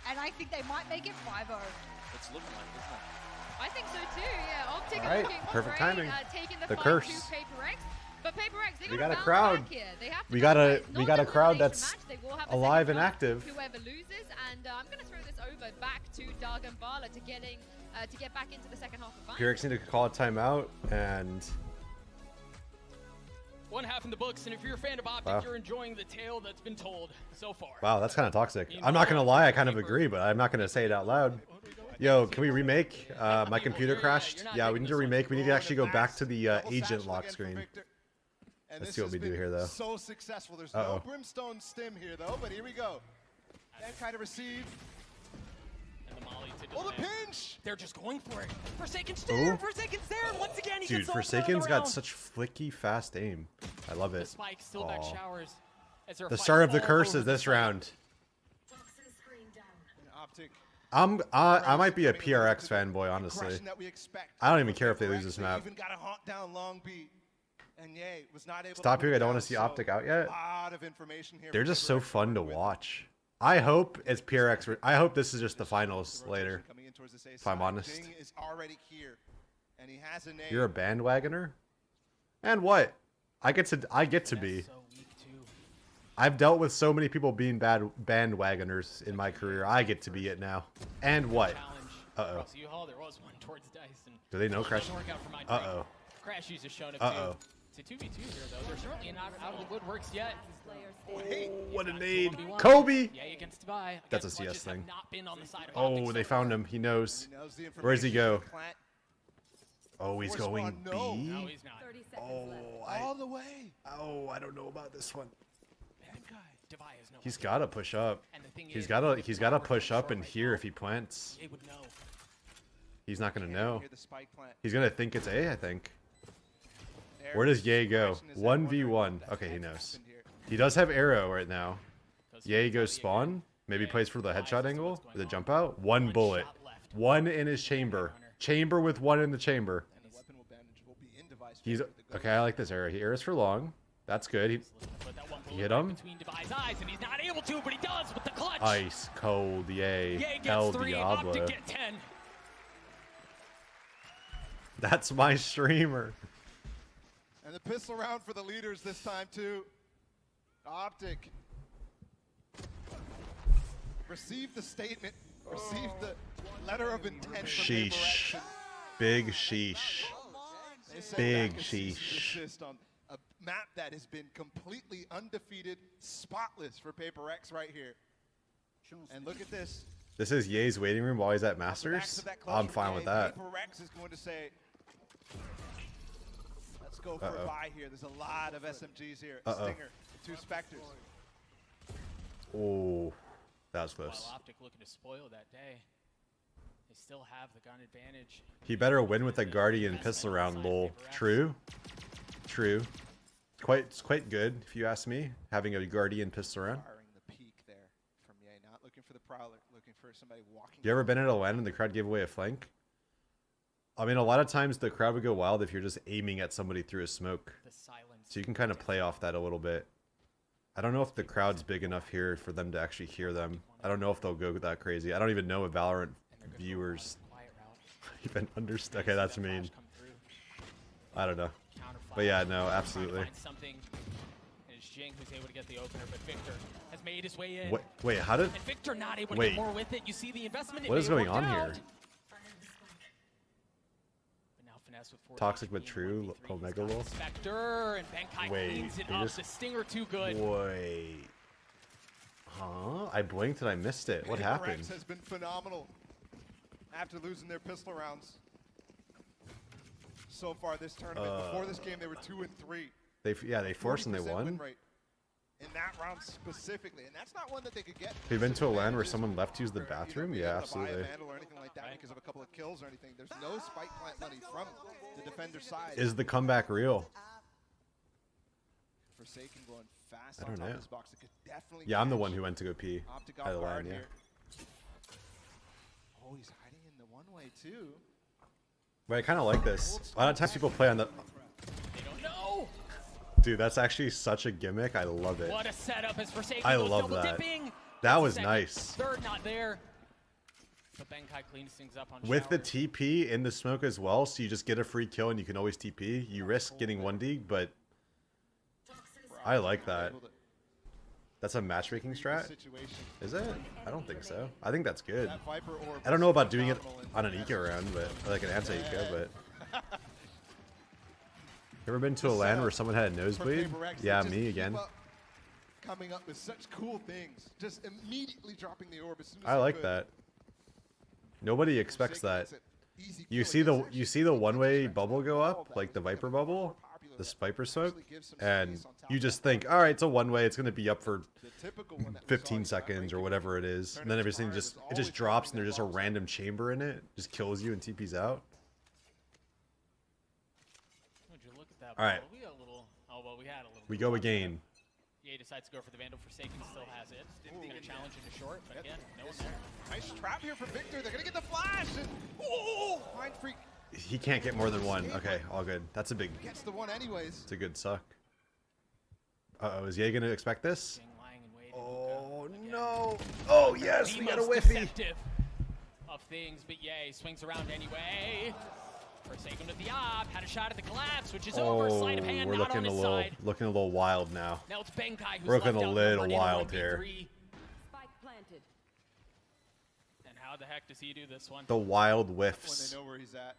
[SPEAKER 8] And I think they might make it 5-0.
[SPEAKER 7] It's looking like, isn't it?
[SPEAKER 6] I think so too, yeah. OpTic
[SPEAKER 3] All right,
[SPEAKER 6] looking
[SPEAKER 3] perfect
[SPEAKER 6] great,
[SPEAKER 3] timing.
[SPEAKER 6] taking the
[SPEAKER 3] The
[SPEAKER 6] fight
[SPEAKER 3] curse.
[SPEAKER 6] to PRX. But PRX, they
[SPEAKER 3] We
[SPEAKER 6] got
[SPEAKER 3] got a
[SPEAKER 6] bounce
[SPEAKER 3] crowd.
[SPEAKER 6] back here. They have to
[SPEAKER 3] We
[SPEAKER 6] bounce
[SPEAKER 3] got a-
[SPEAKER 6] back.
[SPEAKER 3] we
[SPEAKER 6] Not
[SPEAKER 3] got a
[SPEAKER 6] an
[SPEAKER 3] crowd
[SPEAKER 6] elimination
[SPEAKER 3] that's
[SPEAKER 6] match. They will have a
[SPEAKER 3] alive
[SPEAKER 6] second
[SPEAKER 3] and
[SPEAKER 6] fight,
[SPEAKER 3] active.
[SPEAKER 6] Whoever loses, and I'm going to throw this over back to Doug and Bala to get back into the second half of
[SPEAKER 3] PRX need to call a timeout, and
[SPEAKER 1] One half in the books, and if you're a fan of OpTic,
[SPEAKER 3] Wow.
[SPEAKER 1] you're enjoying the tale that's been told so far.
[SPEAKER 3] wow, that's kind of toxic. I'm not gonna lie, I kind of agree, but I'm not gonna say it out loud. Yo, can we remake? My computer crashed. Yeah, we need to remake. We need to actually go back to the
[SPEAKER 2] Double
[SPEAKER 3] agent
[SPEAKER 2] satchel
[SPEAKER 3] lock
[SPEAKER 2] again for
[SPEAKER 3] screen.
[SPEAKER 2] Victor. And
[SPEAKER 3] Let's
[SPEAKER 2] this
[SPEAKER 3] see what
[SPEAKER 2] has
[SPEAKER 3] we do
[SPEAKER 2] been
[SPEAKER 3] here, though.
[SPEAKER 2] So successful. There's
[SPEAKER 3] Uh-oh.
[SPEAKER 2] no brimstone stim here, though, but here we go. Benkai to receive.
[SPEAKER 1] And the Molly to
[SPEAKER 2] Oh, the
[SPEAKER 1] deny.
[SPEAKER 2] pinch!
[SPEAKER 1] They're just going for it. Forsaken's there.
[SPEAKER 3] Ooh.
[SPEAKER 1] Forsaken's there. And once again, he
[SPEAKER 3] Dude,
[SPEAKER 1] gets all
[SPEAKER 3] Forsaken's
[SPEAKER 1] thrown
[SPEAKER 3] got
[SPEAKER 1] around.
[SPEAKER 3] such flicky fast aim. I love
[SPEAKER 1] The
[SPEAKER 3] it.
[SPEAKER 1] spike still back
[SPEAKER 3] Aw.
[SPEAKER 1] Showers. As their
[SPEAKER 3] The
[SPEAKER 1] fights
[SPEAKER 3] start of the
[SPEAKER 1] all
[SPEAKER 3] curse
[SPEAKER 1] over
[SPEAKER 3] is
[SPEAKER 1] the
[SPEAKER 3] this
[SPEAKER 1] site.
[SPEAKER 3] round.
[SPEAKER 2] And OpTic.
[SPEAKER 3] I might be a PRX fanboy, honestly.
[SPEAKER 2] Aggression that we expect.
[SPEAKER 3] I don't even care if they lose
[SPEAKER 2] PRX,
[SPEAKER 3] this map.
[SPEAKER 2] Even got a haunt down long beat. And Ye was not able
[SPEAKER 3] Stop
[SPEAKER 2] to
[SPEAKER 3] here, I
[SPEAKER 2] move
[SPEAKER 3] don't
[SPEAKER 2] down,
[SPEAKER 3] want to see
[SPEAKER 2] so
[SPEAKER 3] OpTic out yet.
[SPEAKER 2] A lot of information here.
[SPEAKER 3] They're
[SPEAKER 2] for
[SPEAKER 3] just so
[SPEAKER 2] PRX
[SPEAKER 3] fun to
[SPEAKER 2] with.
[SPEAKER 3] watch. I hope it's PRX. I hope this is just the finals later.
[SPEAKER 2] Coming in towards the safe
[SPEAKER 3] If I'm
[SPEAKER 2] side.
[SPEAKER 3] honest.
[SPEAKER 2] Jing is already here, and he has a name.
[SPEAKER 3] You're a bandwagoner? And what? I get to be.
[SPEAKER 1] So weak too.
[SPEAKER 3] I've dealt with so many people being bad bandwagoners in my career. I get to be it now. And what?
[SPEAKER 1] Challenge.
[SPEAKER 3] Uh-oh.
[SPEAKER 1] Across U-Haul, there was one towards Dice. And
[SPEAKER 3] Do they know
[SPEAKER 1] it
[SPEAKER 3] Crash?
[SPEAKER 1] doesn't work out for my
[SPEAKER 3] Uh-oh.
[SPEAKER 1] team. Crash has shown up
[SPEAKER 3] Uh-oh.
[SPEAKER 1] It's a 2v2 here, though. They're certainly not out of the woodworks yet.
[SPEAKER 3] What a
[SPEAKER 1] He's
[SPEAKER 3] nade.
[SPEAKER 1] got 2-1v1.
[SPEAKER 3] Kobe!
[SPEAKER 1] Yeah, against Dubai.
[SPEAKER 3] That's a
[SPEAKER 1] Again,
[SPEAKER 3] CS
[SPEAKER 1] clutches have
[SPEAKER 3] thing.
[SPEAKER 1] not been on the side of
[SPEAKER 3] Oh,
[SPEAKER 1] OpTic
[SPEAKER 3] they
[SPEAKER 1] so
[SPEAKER 3] found
[SPEAKER 1] far.
[SPEAKER 3] him. He knows.
[SPEAKER 2] He knows the
[SPEAKER 3] Where does he go?
[SPEAKER 2] information. Plant
[SPEAKER 3] Oh, he's
[SPEAKER 2] Force
[SPEAKER 3] going
[SPEAKER 2] one, no.
[SPEAKER 3] B?
[SPEAKER 1] No, he's not.
[SPEAKER 5] 30 seconds
[SPEAKER 3] Oh,
[SPEAKER 5] left.
[SPEAKER 2] all the way.
[SPEAKER 3] I don't know about this one.
[SPEAKER 1] Dubai is no
[SPEAKER 3] He's
[SPEAKER 1] one.
[SPEAKER 3] got to push up.
[SPEAKER 1] And the thing
[SPEAKER 3] He's
[SPEAKER 1] is,
[SPEAKER 3] got to
[SPEAKER 1] if Dubai were
[SPEAKER 3] push
[SPEAKER 1] going
[SPEAKER 3] up and
[SPEAKER 1] short
[SPEAKER 3] here
[SPEAKER 1] right
[SPEAKER 3] if he plants.
[SPEAKER 1] now, they would know.
[SPEAKER 3] He's not going to
[SPEAKER 2] Can't
[SPEAKER 3] know.
[SPEAKER 2] hear the spike plant.
[SPEAKER 3] He's going to think it's A, I think.
[SPEAKER 2] There
[SPEAKER 3] Where does
[SPEAKER 2] is
[SPEAKER 3] Ye go?
[SPEAKER 2] scratching his head, wondering
[SPEAKER 3] 1v1.
[SPEAKER 2] what the
[SPEAKER 3] Okay, he
[SPEAKER 2] heck
[SPEAKER 3] knows.
[SPEAKER 2] happened here.
[SPEAKER 3] He does have arrow right now.
[SPEAKER 1] Because
[SPEAKER 3] Ye
[SPEAKER 1] he's
[SPEAKER 3] goes
[SPEAKER 1] already
[SPEAKER 3] spawn.
[SPEAKER 1] again.
[SPEAKER 3] Maybe
[SPEAKER 1] Yeah,
[SPEAKER 3] plays for the
[SPEAKER 1] realizes
[SPEAKER 3] headshot
[SPEAKER 1] what's
[SPEAKER 3] angle.
[SPEAKER 1] going
[SPEAKER 3] With a
[SPEAKER 1] on.
[SPEAKER 3] jump out. One bullet.
[SPEAKER 1] shot left.
[SPEAKER 3] One in his chamber. Chamber with one in the chamber.
[SPEAKER 2] And the weapon will be in device.
[SPEAKER 3] He's
[SPEAKER 2] with the
[SPEAKER 3] okay. I like this arrow. He arrows for long. That's good. He
[SPEAKER 1] But that one bullet
[SPEAKER 3] hit
[SPEAKER 1] right
[SPEAKER 3] him.
[SPEAKER 1] between Dubai's eyes, and he's not able to, but he does with the clutch.
[SPEAKER 3] ice cold. Yay.
[SPEAKER 1] Ye
[SPEAKER 3] El
[SPEAKER 1] gets 3,
[SPEAKER 3] Diablo.
[SPEAKER 1] OpTic get 10.
[SPEAKER 3] That's my streamer.
[SPEAKER 2] And the pistol round for the leaders this time too. OpTic. Received the statement. Received the letter of intent from
[SPEAKER 3] Sheesh.
[SPEAKER 2] PRX.
[SPEAKER 3] Big sheesh.
[SPEAKER 2] They say
[SPEAKER 3] Big
[SPEAKER 2] back a cease and
[SPEAKER 3] sheesh.
[SPEAKER 2] desist on a map that has been completely undefeated, spotless for PRX right here. And look at this.
[SPEAKER 3] This is Ye's waiting room while he's at
[SPEAKER 2] Off the backs
[SPEAKER 3] Masters.
[SPEAKER 2] of that clutch
[SPEAKER 3] I'm
[SPEAKER 2] from
[SPEAKER 3] fine
[SPEAKER 2] Ye,
[SPEAKER 3] with that.
[SPEAKER 2] PRX is going to say, let's go for
[SPEAKER 3] Uh-oh.
[SPEAKER 2] a buy here. There's a lot of SMGs here.
[SPEAKER 3] Uh-oh.
[SPEAKER 2] Stinger, 2 Spectres.
[SPEAKER 3] Oh, that was close.
[SPEAKER 1] While OpTic looking to spoil that day, they still have the gun advantage.
[SPEAKER 3] He better win with a Guardian pistol round, lol. True. True. It's quite good, if you ask me, having a Guardian pistol round.
[SPEAKER 2] Firing the peak there from Ye. Not looking for the Prowler, looking for somebody walking.
[SPEAKER 3] You ever been at a LAN and the crowd gave away a flank? I mean, a lot of times the crowd would go wild if you're just aiming at somebody through a smoke.
[SPEAKER 1] The silence.
[SPEAKER 3] So you can kind of play off that a little bit. I don't know if the crowd's big enough here for them to actually hear them. I don't know if they'll go that crazy. I don't even know if Valorant viewers
[SPEAKER 1] Quiet route.
[SPEAKER 3] even understand. Okay, that's mean.
[SPEAKER 1] Flash come through.
[SPEAKER 3] I don't know.
[SPEAKER 1] Counterfire.
[SPEAKER 3] But yeah, no,
[SPEAKER 1] Trying to
[SPEAKER 3] absolutely.
[SPEAKER 1] find something. And it's Jing who's able to get the opener, but Victor has made his way in.
[SPEAKER 3] Wait, how did...
[SPEAKER 1] And Victor not able to
[SPEAKER 3] Wait.
[SPEAKER 1] get more with it. You see the investment. It
[SPEAKER 3] What
[SPEAKER 1] may
[SPEAKER 3] is
[SPEAKER 1] have
[SPEAKER 3] going
[SPEAKER 1] worked
[SPEAKER 3] on
[SPEAKER 1] out.
[SPEAKER 3] here?
[SPEAKER 1] But now Finesse with 40
[SPEAKER 3] Toxic but
[SPEAKER 1] HP,
[SPEAKER 3] true,
[SPEAKER 1] 1v3.
[SPEAKER 3] Omega
[SPEAKER 1] He's got
[SPEAKER 3] roll.
[SPEAKER 1] Spectre and Benkai
[SPEAKER 3] Wait,
[SPEAKER 1] cleans it
[SPEAKER 3] they
[SPEAKER 1] up.
[SPEAKER 3] just-
[SPEAKER 1] The Stinger too good.
[SPEAKER 3] Wait. Huh? I blinked and I missed it. What
[SPEAKER 2] PRX
[SPEAKER 3] happened?
[SPEAKER 2] has been phenomenal after losing their pistol rounds so far this tournament. Before this game, they were 2 and 3.
[SPEAKER 3] They forced and they
[SPEAKER 2] 40%
[SPEAKER 3] won.
[SPEAKER 2] win rate in that round specifically, and that's not one that they could get.
[SPEAKER 3] Have you been to a LAN where someone left to use the
[SPEAKER 2] Or, you know,
[SPEAKER 3] bathroom?
[SPEAKER 2] being
[SPEAKER 3] Yeah,
[SPEAKER 2] able to buy a
[SPEAKER 3] absolutely.
[SPEAKER 2] vandal or anything like that because of a couple of kills or anything. There's no spike plant money from the defender side.
[SPEAKER 3] Is the comeback real?
[SPEAKER 2] Forsaken going fast
[SPEAKER 3] I
[SPEAKER 2] on
[SPEAKER 3] don't
[SPEAKER 2] top
[SPEAKER 3] know.
[SPEAKER 2] of this box. It could definitely
[SPEAKER 3] Yeah, I'm the
[SPEAKER 2] catch
[SPEAKER 3] one who went to go pee
[SPEAKER 2] OpTic
[SPEAKER 3] at
[SPEAKER 2] off
[SPEAKER 3] the
[SPEAKER 2] guard
[SPEAKER 3] LAN, yeah.
[SPEAKER 2] here. Oh, he's hiding in the one-way too.
[SPEAKER 3] But I kind of like this. A lot of times people play on the...
[SPEAKER 1] They don't know.
[SPEAKER 3] Dude, that's actually such a gimmick. I love it.
[SPEAKER 1] What a setup as Forsaken
[SPEAKER 3] I
[SPEAKER 1] goes
[SPEAKER 3] love
[SPEAKER 1] double
[SPEAKER 3] that.
[SPEAKER 1] dipping.
[SPEAKER 3] That
[SPEAKER 1] That's
[SPEAKER 3] was
[SPEAKER 1] second.
[SPEAKER 3] nice.
[SPEAKER 1] Third not there. But Benkai cleans things up on
[SPEAKER 3] With the
[SPEAKER 1] Shower.
[SPEAKER 3] TP in the smoke as well, so you just get a free kill and you can always TP. You risk getting 1D, but I like that.
[SPEAKER 2] Able to
[SPEAKER 3] That's a matchmaking
[SPEAKER 2] read the
[SPEAKER 3] strat?
[SPEAKER 2] situation.
[SPEAKER 3] Is it? I don't think so. I think that's good.
[SPEAKER 2] That Viper orb
[SPEAKER 3] I don't know
[SPEAKER 2] was
[SPEAKER 3] about doing it
[SPEAKER 2] phenomenal in
[SPEAKER 3] on an
[SPEAKER 2] that
[SPEAKER 3] eco round, but or like an anti-eco, but... You ever been to a
[SPEAKER 2] This
[SPEAKER 3] LAN
[SPEAKER 2] setup
[SPEAKER 3] where someone had a
[SPEAKER 2] for
[SPEAKER 3] nosebleed?
[SPEAKER 2] PRX, they
[SPEAKER 3] Yeah,
[SPEAKER 2] just
[SPEAKER 3] me
[SPEAKER 2] keep
[SPEAKER 3] again.
[SPEAKER 2] up coming up with such cool things. Just immediately dropping the orb as soon as
[SPEAKER 3] I
[SPEAKER 2] they
[SPEAKER 3] like
[SPEAKER 2] could.
[SPEAKER 3] that. Nobody expects
[SPEAKER 2] Forsaken
[SPEAKER 3] that.
[SPEAKER 2] gets it. Easy
[SPEAKER 3] You
[SPEAKER 2] kill.
[SPEAKER 3] see
[SPEAKER 2] It
[SPEAKER 3] the
[SPEAKER 2] does actually
[SPEAKER 3] you see the
[SPEAKER 2] make
[SPEAKER 3] one-way
[SPEAKER 2] distractions
[SPEAKER 3] bubble go
[SPEAKER 2] all
[SPEAKER 3] up,
[SPEAKER 2] of that.
[SPEAKER 3] like the
[SPEAKER 2] It's
[SPEAKER 3] Viper
[SPEAKER 2] becoming more
[SPEAKER 3] bubble,
[SPEAKER 2] popular.
[SPEAKER 3] the Viper
[SPEAKER 2] Actually
[SPEAKER 3] smoke,
[SPEAKER 2] gives some
[SPEAKER 3] and
[SPEAKER 2] space on top
[SPEAKER 3] you
[SPEAKER 2] of
[SPEAKER 3] just
[SPEAKER 2] that.
[SPEAKER 3] think, all right, it's a one-way, it's gonna be up for
[SPEAKER 2] The typical one that we saw
[SPEAKER 3] 15
[SPEAKER 2] in
[SPEAKER 3] seconds or
[SPEAKER 2] Viper
[SPEAKER 3] whatever it is, and then everything just it just drops and there's just a random chamber in it, just kills you and TP's out.
[SPEAKER 1] Would you look at that?
[SPEAKER 3] All right.
[SPEAKER 1] ball? We got a little. Oh well, we had a little.
[SPEAKER 3] We go again.
[SPEAKER 1] Ye decides to go for the Vandal. Forsaken still has it. Gonna challenge into short, but again, no one there.
[SPEAKER 2] Nice trap here for Victor. They're gonna get the flash. And, oh, Mind Freak
[SPEAKER 3] He can't get more than one. Okay, all good. That's a big.
[SPEAKER 2] gets the one anyways.
[SPEAKER 3] It's a good suck. Uh oh, is Ye gonna expect this?
[SPEAKER 1] Jing lying in wait.
[SPEAKER 3] Oh Oh no! Oh yes,
[SPEAKER 1] The
[SPEAKER 3] we got a
[SPEAKER 1] most
[SPEAKER 3] whiffy.
[SPEAKER 1] deceptive of things, but yay, swings around anyway. Forsaken with the op, had a shot at the collapse, which is over. Sleight of hand,
[SPEAKER 3] We're
[SPEAKER 1] not on
[SPEAKER 3] looking a
[SPEAKER 1] his
[SPEAKER 3] little
[SPEAKER 1] side.
[SPEAKER 3] wild now.
[SPEAKER 1] Now it's Benkai who's
[SPEAKER 3] We're looking
[SPEAKER 1] left
[SPEAKER 3] a
[SPEAKER 1] out
[SPEAKER 3] little
[SPEAKER 1] in a
[SPEAKER 3] wild
[SPEAKER 1] 1v3.
[SPEAKER 3] here.
[SPEAKER 5] Spike planted.
[SPEAKER 1] And how the heck does he do this one?
[SPEAKER 3] The wild
[SPEAKER 2] When
[SPEAKER 3] whiffs.
[SPEAKER 2] they know where he's at.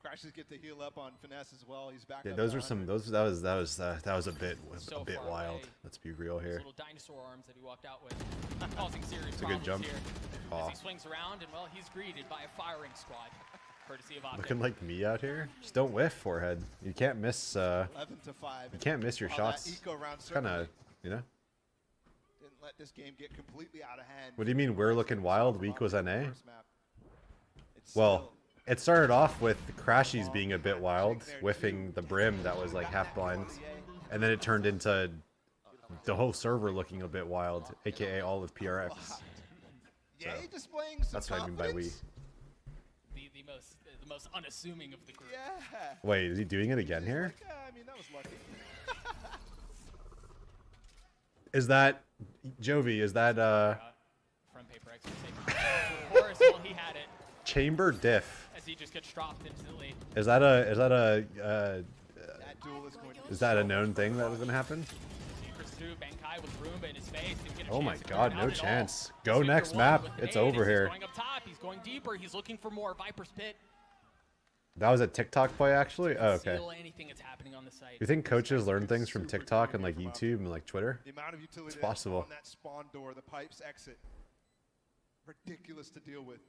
[SPEAKER 2] Crashes get to heal up on finesse as well. He's back
[SPEAKER 3] Yeah,
[SPEAKER 2] up
[SPEAKER 3] those
[SPEAKER 2] to
[SPEAKER 3] were some.
[SPEAKER 2] 100.
[SPEAKER 3] That was a bit
[SPEAKER 1] So far
[SPEAKER 3] wild.
[SPEAKER 1] away.
[SPEAKER 3] Let's be real
[SPEAKER 1] Those
[SPEAKER 3] here.
[SPEAKER 1] little dinosaur arms that he walked out with, causing serious
[SPEAKER 3] It's a good
[SPEAKER 1] problems
[SPEAKER 3] jump.
[SPEAKER 1] here.
[SPEAKER 3] Aw.
[SPEAKER 1] As he swings around, and well, he's greeted by a firing squad, courtesy of OpTic.
[SPEAKER 3] Looking like me out here. Just don't whiff, forehead. You can't miss.
[SPEAKER 2] 11 to 5.
[SPEAKER 3] You can't miss your
[SPEAKER 2] While that
[SPEAKER 3] shots.
[SPEAKER 2] eco round
[SPEAKER 3] Kind of,
[SPEAKER 2] certainly
[SPEAKER 3] you know.
[SPEAKER 2] didn't let this game get completely out of hand.
[SPEAKER 3] What do you mean we're looking wild? Weak was NA?
[SPEAKER 2] First map. It's
[SPEAKER 3] Well,
[SPEAKER 2] still-
[SPEAKER 3] it started off with Crashies being a bit wild, whiffing the brim that was like half blind, and then it turned into the whole server looking a bit wild, aka all of PRX.
[SPEAKER 2] Yay, displaying some
[SPEAKER 3] That's what I mean by we.
[SPEAKER 2] confidence.
[SPEAKER 1] The most unassuming of the group.
[SPEAKER 2] Yeah.
[SPEAKER 3] Wait, is he doing it again here?
[SPEAKER 2] Yeah, I mean, that was lucky.
[SPEAKER 3] Is that Jovi? Is that
[SPEAKER 1] From Paper X. Of course, well, he had it
[SPEAKER 3] chamber diff?
[SPEAKER 1] as he just gets dropped instantly.
[SPEAKER 3] Is that a
[SPEAKER 2] That duel is going to
[SPEAKER 3] is that a known thing that was gonna happen?
[SPEAKER 1] Secrets through Benkai with Roomba in his face. Didn't get a
[SPEAKER 3] Oh my
[SPEAKER 1] chance to
[SPEAKER 3] God,
[SPEAKER 1] burn
[SPEAKER 3] no
[SPEAKER 1] out at all.
[SPEAKER 3] chance.
[SPEAKER 1] He's
[SPEAKER 3] Go
[SPEAKER 1] Victor
[SPEAKER 3] next
[SPEAKER 1] one
[SPEAKER 3] map.
[SPEAKER 1] with the
[SPEAKER 3] It's
[SPEAKER 1] nade as
[SPEAKER 3] over
[SPEAKER 1] he's
[SPEAKER 3] here.
[SPEAKER 1] Going up top. He's going deeper. He's looking for more Viper's Pit.
[SPEAKER 3] That was a TikTok play actually. Oh, okay.
[SPEAKER 1] Seal anything that's happening on the site.
[SPEAKER 3] You think coaches learn things from TikTok and like YouTube and like Twitter?
[SPEAKER 2] The amount of utility
[SPEAKER 3] It's
[SPEAKER 2] that's
[SPEAKER 3] possible.
[SPEAKER 2] on that spawn door, the pipes exit, ridiculous to deal with.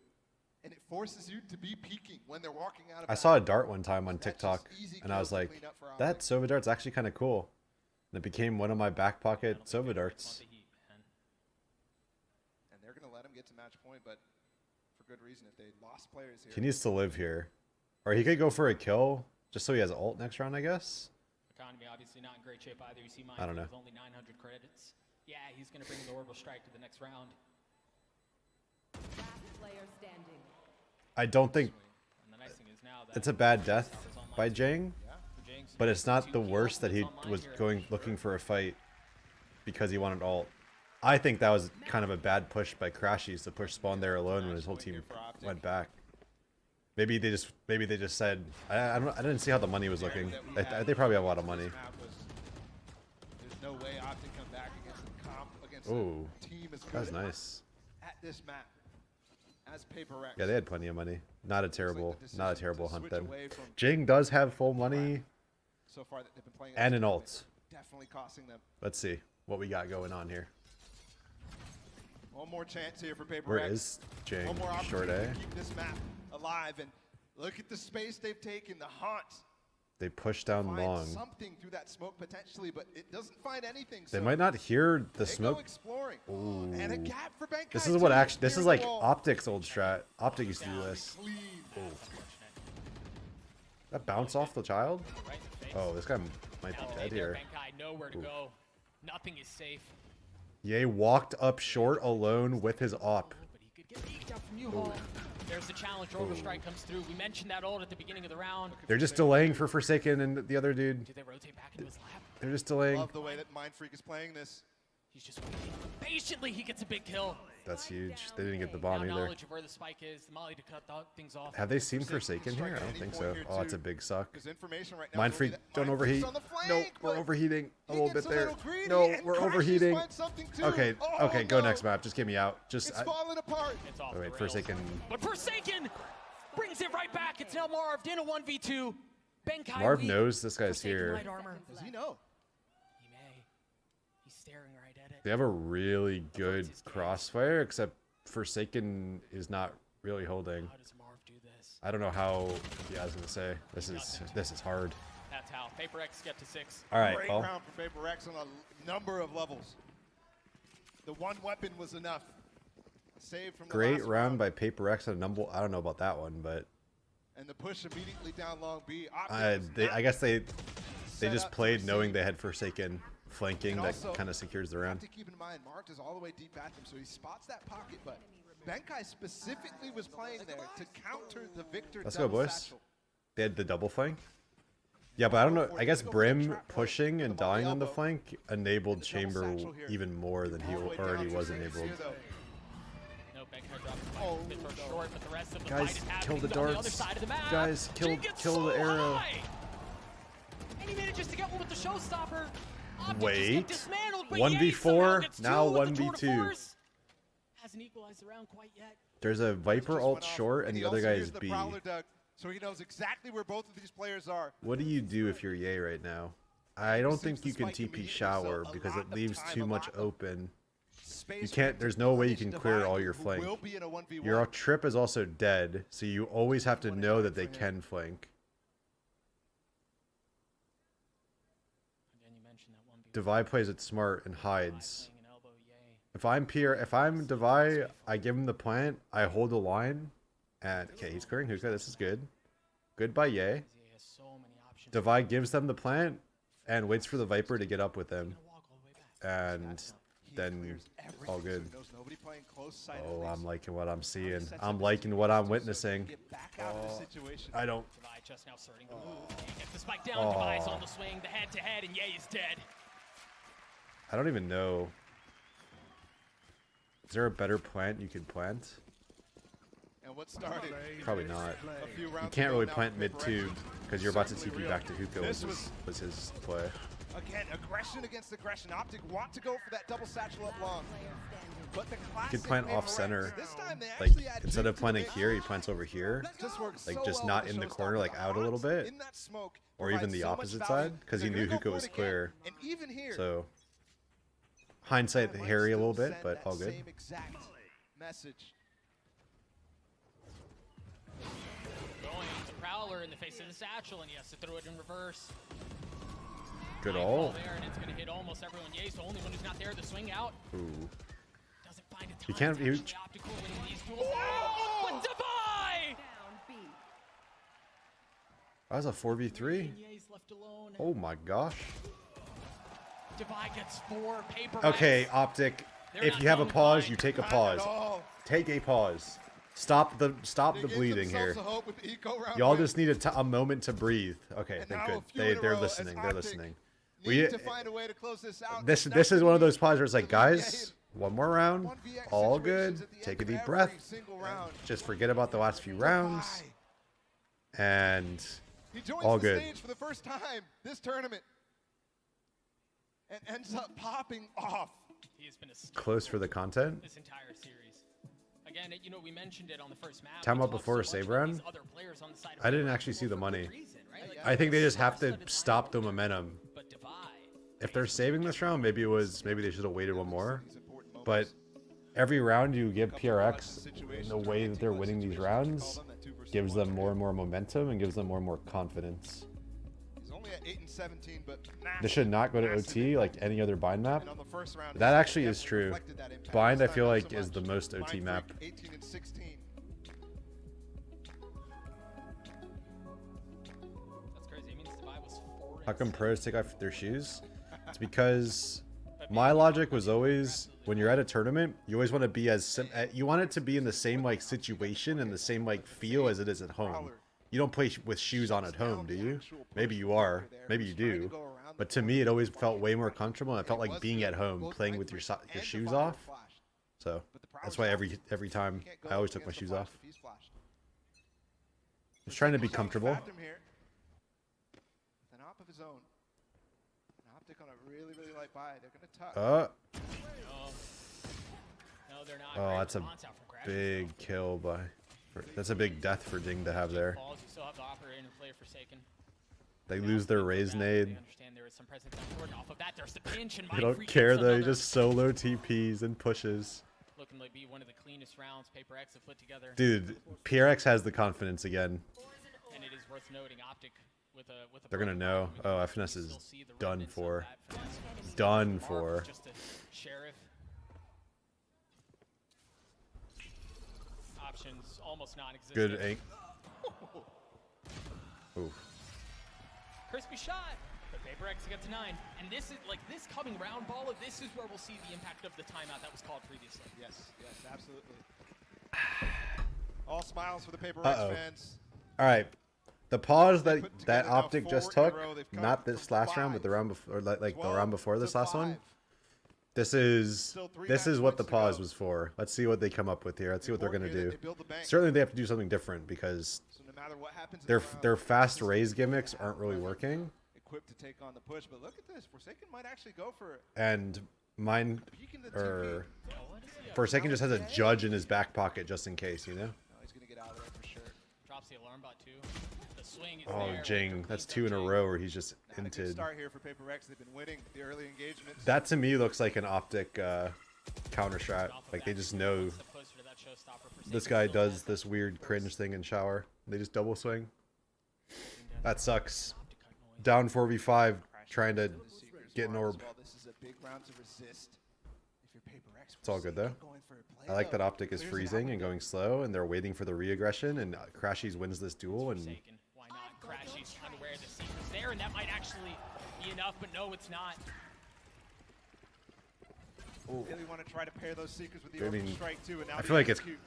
[SPEAKER 2] And it forces you to be peeking when they're walking out of
[SPEAKER 3] I saw a
[SPEAKER 2] bounds.
[SPEAKER 3] dart one time on
[SPEAKER 2] That's just
[SPEAKER 3] TikTok,
[SPEAKER 2] easy
[SPEAKER 3] and I was
[SPEAKER 2] kills to
[SPEAKER 3] like,
[SPEAKER 2] clean up for
[SPEAKER 3] that
[SPEAKER 2] OpTic.
[SPEAKER 3] Sova dart's actually kind of cool. And it became one of my back pocket Sova darts.
[SPEAKER 2] And they're going to let him get to match point, but for good reason. If they lost players here,
[SPEAKER 3] He needs to live here. Or he could go for a kill, just so he has ult next round, I guess.
[SPEAKER 1] Economy obviously not in great shape either. You see mine
[SPEAKER 3] I don't know.
[SPEAKER 1] with only 900 credits. Yeah, he's going to bring the orbital strike to the next round.
[SPEAKER 5] Last player standing.
[SPEAKER 3] I don't think
[SPEAKER 1] And the nice thing is now that
[SPEAKER 3] it's a bad death by Jang,
[SPEAKER 1] for James,
[SPEAKER 3] but it's not the
[SPEAKER 1] 2
[SPEAKER 3] worst that he
[SPEAKER 1] kills online
[SPEAKER 3] was
[SPEAKER 1] here.
[SPEAKER 3] going looking for a fight because he wanted ult. I think that was kind of a bad push by Crashies to push spawn there alone when his whole team went back. Maybe they just said I didn't see how the money was looking. They probably have a lot of money.
[SPEAKER 2] There's no way OpTic come back against a comp against
[SPEAKER 3] Ooh,
[SPEAKER 2] a team as good
[SPEAKER 3] that was nice.
[SPEAKER 2] at this map as Paper X.
[SPEAKER 3] Yeah, they had plenty of money. Not a terrible
[SPEAKER 2] decision to
[SPEAKER 3] hunt
[SPEAKER 2] switch
[SPEAKER 3] then.
[SPEAKER 2] away from
[SPEAKER 3] Jing does have full money
[SPEAKER 2] so far that they've been playing
[SPEAKER 3] and
[SPEAKER 2] against
[SPEAKER 3] an
[SPEAKER 2] OpTic.
[SPEAKER 3] ult.
[SPEAKER 2] Definitely costing them.
[SPEAKER 3] Let's see what we got going on here.
[SPEAKER 2] One more chance here for Paper
[SPEAKER 3] Where
[SPEAKER 2] X.
[SPEAKER 3] is Jing?
[SPEAKER 2] One more
[SPEAKER 3] Short
[SPEAKER 2] opportunity
[SPEAKER 3] A.
[SPEAKER 2] to keep this map alive, and look at the space they've taken. The haunt
[SPEAKER 3] They push down
[SPEAKER 2] finds
[SPEAKER 3] long.
[SPEAKER 2] something through that smoke potentially, but it doesn't find anything.
[SPEAKER 3] They
[SPEAKER 2] so
[SPEAKER 3] might not hear the
[SPEAKER 2] they
[SPEAKER 3] smoke.
[SPEAKER 2] go exploring.
[SPEAKER 3] Ooh.
[SPEAKER 2] And a gap for Benkai.
[SPEAKER 3] This is what
[SPEAKER 2] too,
[SPEAKER 3] actually. This
[SPEAKER 2] near
[SPEAKER 3] is
[SPEAKER 2] the
[SPEAKER 3] like
[SPEAKER 2] wall.
[SPEAKER 3] OpTic's old strat. OpTic used to do
[SPEAKER 1] Down,
[SPEAKER 3] this.
[SPEAKER 2] Clean.
[SPEAKER 3] That bounce off the child?
[SPEAKER 1] Right in the face.
[SPEAKER 3] Oh, this guy might
[SPEAKER 1] Now
[SPEAKER 3] be
[SPEAKER 1] the
[SPEAKER 3] dead
[SPEAKER 1] nade there,
[SPEAKER 3] here.
[SPEAKER 1] Benkai, nowhere to go. Nothing is safe.
[SPEAKER 3] Ye walked up short alone with his op.
[SPEAKER 1] But he could get eked out from U-Haul. There's the challenge. Orbital strike comes through. We mentioned that ult at the beginning of the round.
[SPEAKER 3] They're just delaying for Forsaken and the other dude.
[SPEAKER 1] Do they rotate back into his lap?
[SPEAKER 3] They're just delaying.
[SPEAKER 2] Love the way that Mind Freak is playing this.
[SPEAKER 1] He's just waiting. Patiently, he gets a big kill.
[SPEAKER 3] That's huge. They didn't get the
[SPEAKER 1] Now
[SPEAKER 3] bomb either.
[SPEAKER 1] knowledge of where the spike is, the molly to cut things off.
[SPEAKER 3] Have they seen Forsaken here? I don't think so. Oh, it's a big suck.
[SPEAKER 2] There's information right now.
[SPEAKER 3] Mind
[SPEAKER 2] telling me
[SPEAKER 3] Freak,
[SPEAKER 2] that
[SPEAKER 3] don't
[SPEAKER 2] Mind Freak's
[SPEAKER 3] overheat.
[SPEAKER 2] on the flank,
[SPEAKER 3] No, we're
[SPEAKER 2] but
[SPEAKER 3] overheating a
[SPEAKER 2] he
[SPEAKER 3] little
[SPEAKER 2] gets
[SPEAKER 3] bit
[SPEAKER 2] a
[SPEAKER 3] there.
[SPEAKER 2] little greedy,
[SPEAKER 3] No,
[SPEAKER 2] and
[SPEAKER 3] we're
[SPEAKER 2] Crashes
[SPEAKER 3] overheating.
[SPEAKER 2] finds something too.
[SPEAKER 3] Okay,
[SPEAKER 2] Oh,
[SPEAKER 3] okay, go
[SPEAKER 2] no.
[SPEAKER 3] next map. Just get me out. Just
[SPEAKER 2] It's falling apart.
[SPEAKER 1] It's off
[SPEAKER 3] oh, wait,
[SPEAKER 1] the rails.
[SPEAKER 3] Forsaken.
[SPEAKER 1] But Forsaken brings it right back. It's now Marv in a 1v2. Benkai
[SPEAKER 3] Marv
[SPEAKER 1] weak.
[SPEAKER 3] knows this guy's
[SPEAKER 1] Forsaken
[SPEAKER 3] here.
[SPEAKER 1] light armor.
[SPEAKER 2] Does he know?
[SPEAKER 1] He may. He's staring right at it.
[SPEAKER 3] They have a really good crossfire, except Forsaken is not really holding.
[SPEAKER 1] How does Marv do this?
[SPEAKER 3] I don't know how. Yeah, I was gonna say this is hard.
[SPEAKER 1] That's how. Paper X get to 6.
[SPEAKER 3] All right,
[SPEAKER 2] Great
[SPEAKER 3] Paul.
[SPEAKER 2] round for Paper X on a number of levels. The one weapon was enough. Save from the
[SPEAKER 3] Great
[SPEAKER 2] last
[SPEAKER 3] round by Paper X and a number. I don't know about that one, but
[SPEAKER 2] And the push immediately down long B. OpTic
[SPEAKER 3] I guess they
[SPEAKER 2] set
[SPEAKER 3] just
[SPEAKER 2] up to
[SPEAKER 3] played knowing
[SPEAKER 2] receive.
[SPEAKER 3] they had Forsaken flanking.
[SPEAKER 2] And
[SPEAKER 3] That
[SPEAKER 2] also,
[SPEAKER 3] kind of secures the
[SPEAKER 2] you
[SPEAKER 3] round.
[SPEAKER 2] have to keep in mind, Mark is all the way deep at them, so he spots that pocket, but Benkai specifically was playing there to counter the Victor
[SPEAKER 3] Let's go,
[SPEAKER 2] double
[SPEAKER 3] boys.
[SPEAKER 2] satchel.
[SPEAKER 3] They had the double flank. Yeah, but I don't know. I guess Brim pushing and dying on the flank enabled Chamber even more than he already was enabled. Guys, kill the darts. Guys, kill the arrow.
[SPEAKER 1] And he manages to get one with the showstopper.
[SPEAKER 3] Wait. 1v4, now 1v2.
[SPEAKER 1] Hasn't equalized the round quite yet.
[SPEAKER 3] There's a Viper ult short and the other guy is B.
[SPEAKER 2] So he knows exactly where both of these players are.
[SPEAKER 3] What do you do if you're Ye right now? I don't think you can TP shower because it leaves too much open. You can't, there's no way you can clear all your flank. Your trip is also dead, so you always have to know that they can flank. Devi plays it smart and hides. If I'm Devi, I give him the plant, I hold the line, and okay, he's clearing hookah, this is good. Good by Ye. Devi gives them the plant and waits for the Viper to get up with them. And then all good. Oh, I'm liking what I'm seeing. I'm liking what I'm witnessing. Oh, I don't.
[SPEAKER 1] Just now starting to move. He gets the spike down, Devi's on the swing, the head-to-head, and Ye is dead.
[SPEAKER 3] I don't even know. Is there a better plant you could plant?
[SPEAKER 2] And what started?
[SPEAKER 3] Probably not. You can't really plant mid-tube because you're about to TP back to Hookah was his play.
[SPEAKER 2] Again, aggression against aggression. OpTic want to go for that double satchel up long. But the
[SPEAKER 3] You could plant off center.
[SPEAKER 2] Like,
[SPEAKER 3] instead of planting here, he plants over here. Like, just not in the corner, like out a little bit. Or even the opposite side, because he knew Hookah was clear. So, hindsight hairy a little bit, but all good.
[SPEAKER 1] Going to Prowler in the face of the satchel, and he has to throw it in reverse.
[SPEAKER 3] Good all.
[SPEAKER 1] There, and it's going to hit almost everyone. Ye's the only one who's not there. The swing out.
[SPEAKER 3] Ooh.
[SPEAKER 1] Doesn't find a
[SPEAKER 3] He can't. He,
[SPEAKER 1] optical winning these duels. Oh, Devi!
[SPEAKER 3] that was a 4v3. Oh my gosh.
[SPEAKER 1] Devi gets 4 paper.
[SPEAKER 3] Okay, OpTic. If you have a pause, you take a pause. Take a pause. Stop the bleeding here. Y'all just need a moment to breathe. Okay, they're good. They're listening. They're listening. This is one of those pauses where it's like, guys, one more round, all good. Take a deep breath. Just forget about the last few rounds, and all good.
[SPEAKER 2] For the first time this tournament, and ends up popping off.
[SPEAKER 1] He has been
[SPEAKER 3] Close for the content.
[SPEAKER 1] This entire series. Again, you know, we mentioned it on the first map.
[SPEAKER 3] Time out before a save round. I didn't actually see the money. I think they just have to stop the momentum. If they're saving this round, maybe they should have waited one more. But every round you give PRX in the way that they're winning these rounds gives them more and more momentum and gives them more and more confidence. This should not go to OT like any other bind map. That actually is true. Bind, I feel like, is the most OT map. How come pros take off their shoes? It's because my logic was always, when you're at a tournament, you always want to be you want it to be in the same like situation and the same like feel as it is at home. You don't play with shoes on at home, do you? Maybe you are. Maybe you do. But to me, it always felt way more comfortable. And I felt like being at home, playing with your shoes off. So that's why every time I always took my shoes off. Just trying to be comfortable.
[SPEAKER 2] An op of his own. OpTic on a really light buy. They're gonna tuck.
[SPEAKER 1] No, they're not.
[SPEAKER 3] Oh, that's a big kill by. That's a big death for Ding to have there. They lose their raise nade. They don't care though, he just solo TPs and pushes.
[SPEAKER 1] Looking like be one of the cleanest rounds PRX have put together.
[SPEAKER 3] Dude, PRX has the confidence again.
[SPEAKER 1] And it is worth noting OpTic with a
[SPEAKER 3] they're gonna know. Oh, FNS is done for. Done for.
[SPEAKER 1] Just a sheriff. Options almost non-existent.
[SPEAKER 3] Good ink. Ooh.
[SPEAKER 1] Crispy shot, but PRX gets 9. And this is like this coming round, Balla. This is where we'll see the impact of the timeout that was called previously.
[SPEAKER 2] Yes, absolutely. All smiles for the PRX fans.
[SPEAKER 3] All right, The pause that OpTic just took, not this last round, but the round before, like the round before this last one. This is what the pause was for. Let's see what they come up with here. Let's see what they're gonna do. Certainly they have to do something different because their fast raise gimmicks aren't really working.
[SPEAKER 2] Equipped to take on the push, but look at this. Forsaken might actually go for it.
[SPEAKER 3] And mine, or Forsaken just has a judge in his back pocket just in case, you know.
[SPEAKER 2] He's gonna get out of there for sure.
[SPEAKER 1] Drops the alarm bot too. The swing is
[SPEAKER 3] Oh,
[SPEAKER 1] there.
[SPEAKER 3] Jing, that's 2 in a row where he's just inted.
[SPEAKER 2] Start here for PRX. They've been winning the early engagements.
[SPEAKER 3] That to me looks like an OpTic counter strat. Like they just know this guy does this weird cringe thing in shower. They just double swing. That sucks. Down 4v5, trying to get an orb.
[SPEAKER 2] This is a big round to resist. If you're PRX,
[SPEAKER 3] It's all good though. I like that OpTic is freezing and going slow, and they're waiting for the re-aggression, and Crashies wins this duel. And
[SPEAKER 1] Why not? Crashies unaware the secret's there, and that might actually be enough, but no, it's not.
[SPEAKER 2] Really want to try to pair those seekers with the
[SPEAKER 3] I
[SPEAKER 2] orbital
[SPEAKER 3] mean,
[SPEAKER 2] strike too, and now
[SPEAKER 3] I feel like it's.
[SPEAKER 2] execute.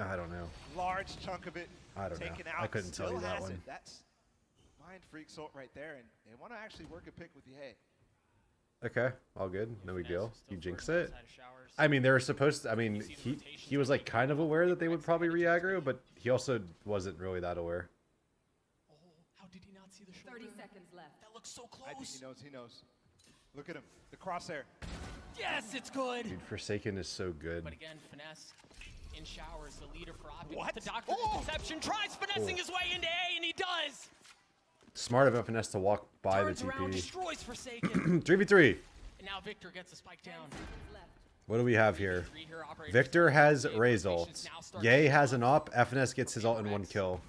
[SPEAKER 3] I don't know.
[SPEAKER 2] Large chunk of it
[SPEAKER 3] I don't know.
[SPEAKER 2] taken out.
[SPEAKER 3] I couldn't tell
[SPEAKER 2] Still
[SPEAKER 3] you that
[SPEAKER 2] has
[SPEAKER 3] one.
[SPEAKER 2] it. That's mind freak salt right there, and they want to actually work a pick with the hay.
[SPEAKER 3] Okay, all good. No big deal. You jinx it. I mean, they were supposed to. I mean, he was like kind of aware that they would probably re-aggro, but he also wasn't really that aware.
[SPEAKER 1] Oh, how did he not see the shoulder?
[SPEAKER 5] 30 seconds left.
[SPEAKER 1] That looks so
[SPEAKER 2] I think
[SPEAKER 1] close.
[SPEAKER 2] he knows. He knows. Look at him. The crosshair.
[SPEAKER 1] Yes, it's good.
[SPEAKER 3] Dude, Forsaken is so good.
[SPEAKER 1] But again, finesse in showers, the leader for OpTic.
[SPEAKER 2] What?
[SPEAKER 1] The doctor of deception tries finessing his way into A, and he does.
[SPEAKER 3] Smart of FNS to walk by the
[SPEAKER 1] Turns around,
[SPEAKER 3] TP.
[SPEAKER 1] destroys Forsaken.
[SPEAKER 3] 3v3.
[SPEAKER 1] And now Victor gets a spike down.
[SPEAKER 3] What do we have here?
[SPEAKER 1] 3 here, operator.
[SPEAKER 3] Victor has Ray's ult. Ye has an op. FNS gets his ult in 1 kill.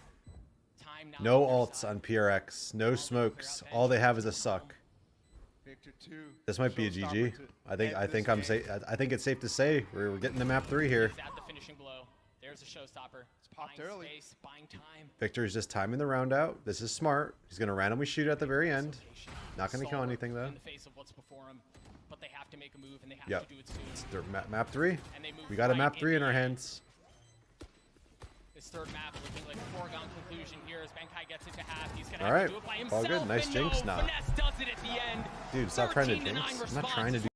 [SPEAKER 1] Time now
[SPEAKER 3] No
[SPEAKER 1] on their
[SPEAKER 3] ults
[SPEAKER 1] side.
[SPEAKER 3] on PRX. No smokes. All they have is a suck.
[SPEAKER 2] Victor 2.
[SPEAKER 3] This might be a GG. I think I'm safe. I think it's safe to say we're getting to map 3 here.
[SPEAKER 1] He's at the finishing blow. There's a showstopper. It's
[SPEAKER 2] popped
[SPEAKER 1] buying
[SPEAKER 2] early.
[SPEAKER 1] Space, buying time.
[SPEAKER 3] Victor's just timing the round out. This is smart. He's gonna randomly shoot at the very end. Not gonna kill anything though.
[SPEAKER 1] In the face of what's before him, but they have to make a move and they have
[SPEAKER 3] Yep.
[SPEAKER 1] to do it soon.
[SPEAKER 3] They're map 3.
[SPEAKER 1] And they move
[SPEAKER 3] We got a
[SPEAKER 1] right
[SPEAKER 3] map 3 in our
[SPEAKER 1] into
[SPEAKER 3] hands.
[SPEAKER 1] This third map looking like a foregone conclusion here as Benkai gets into half. He's gonna
[SPEAKER 3] All
[SPEAKER 1] have
[SPEAKER 3] right.
[SPEAKER 1] to do it by
[SPEAKER 3] All
[SPEAKER 1] himself.
[SPEAKER 3] good. Nice
[SPEAKER 1] and
[SPEAKER 3] jinx.
[SPEAKER 1] no,
[SPEAKER 3] Nah.
[SPEAKER 1] Finesse does it at the end.
[SPEAKER 3] Dude, stop trying to
[SPEAKER 1] 13 to 9
[SPEAKER 3] jinx. I'm not trying to do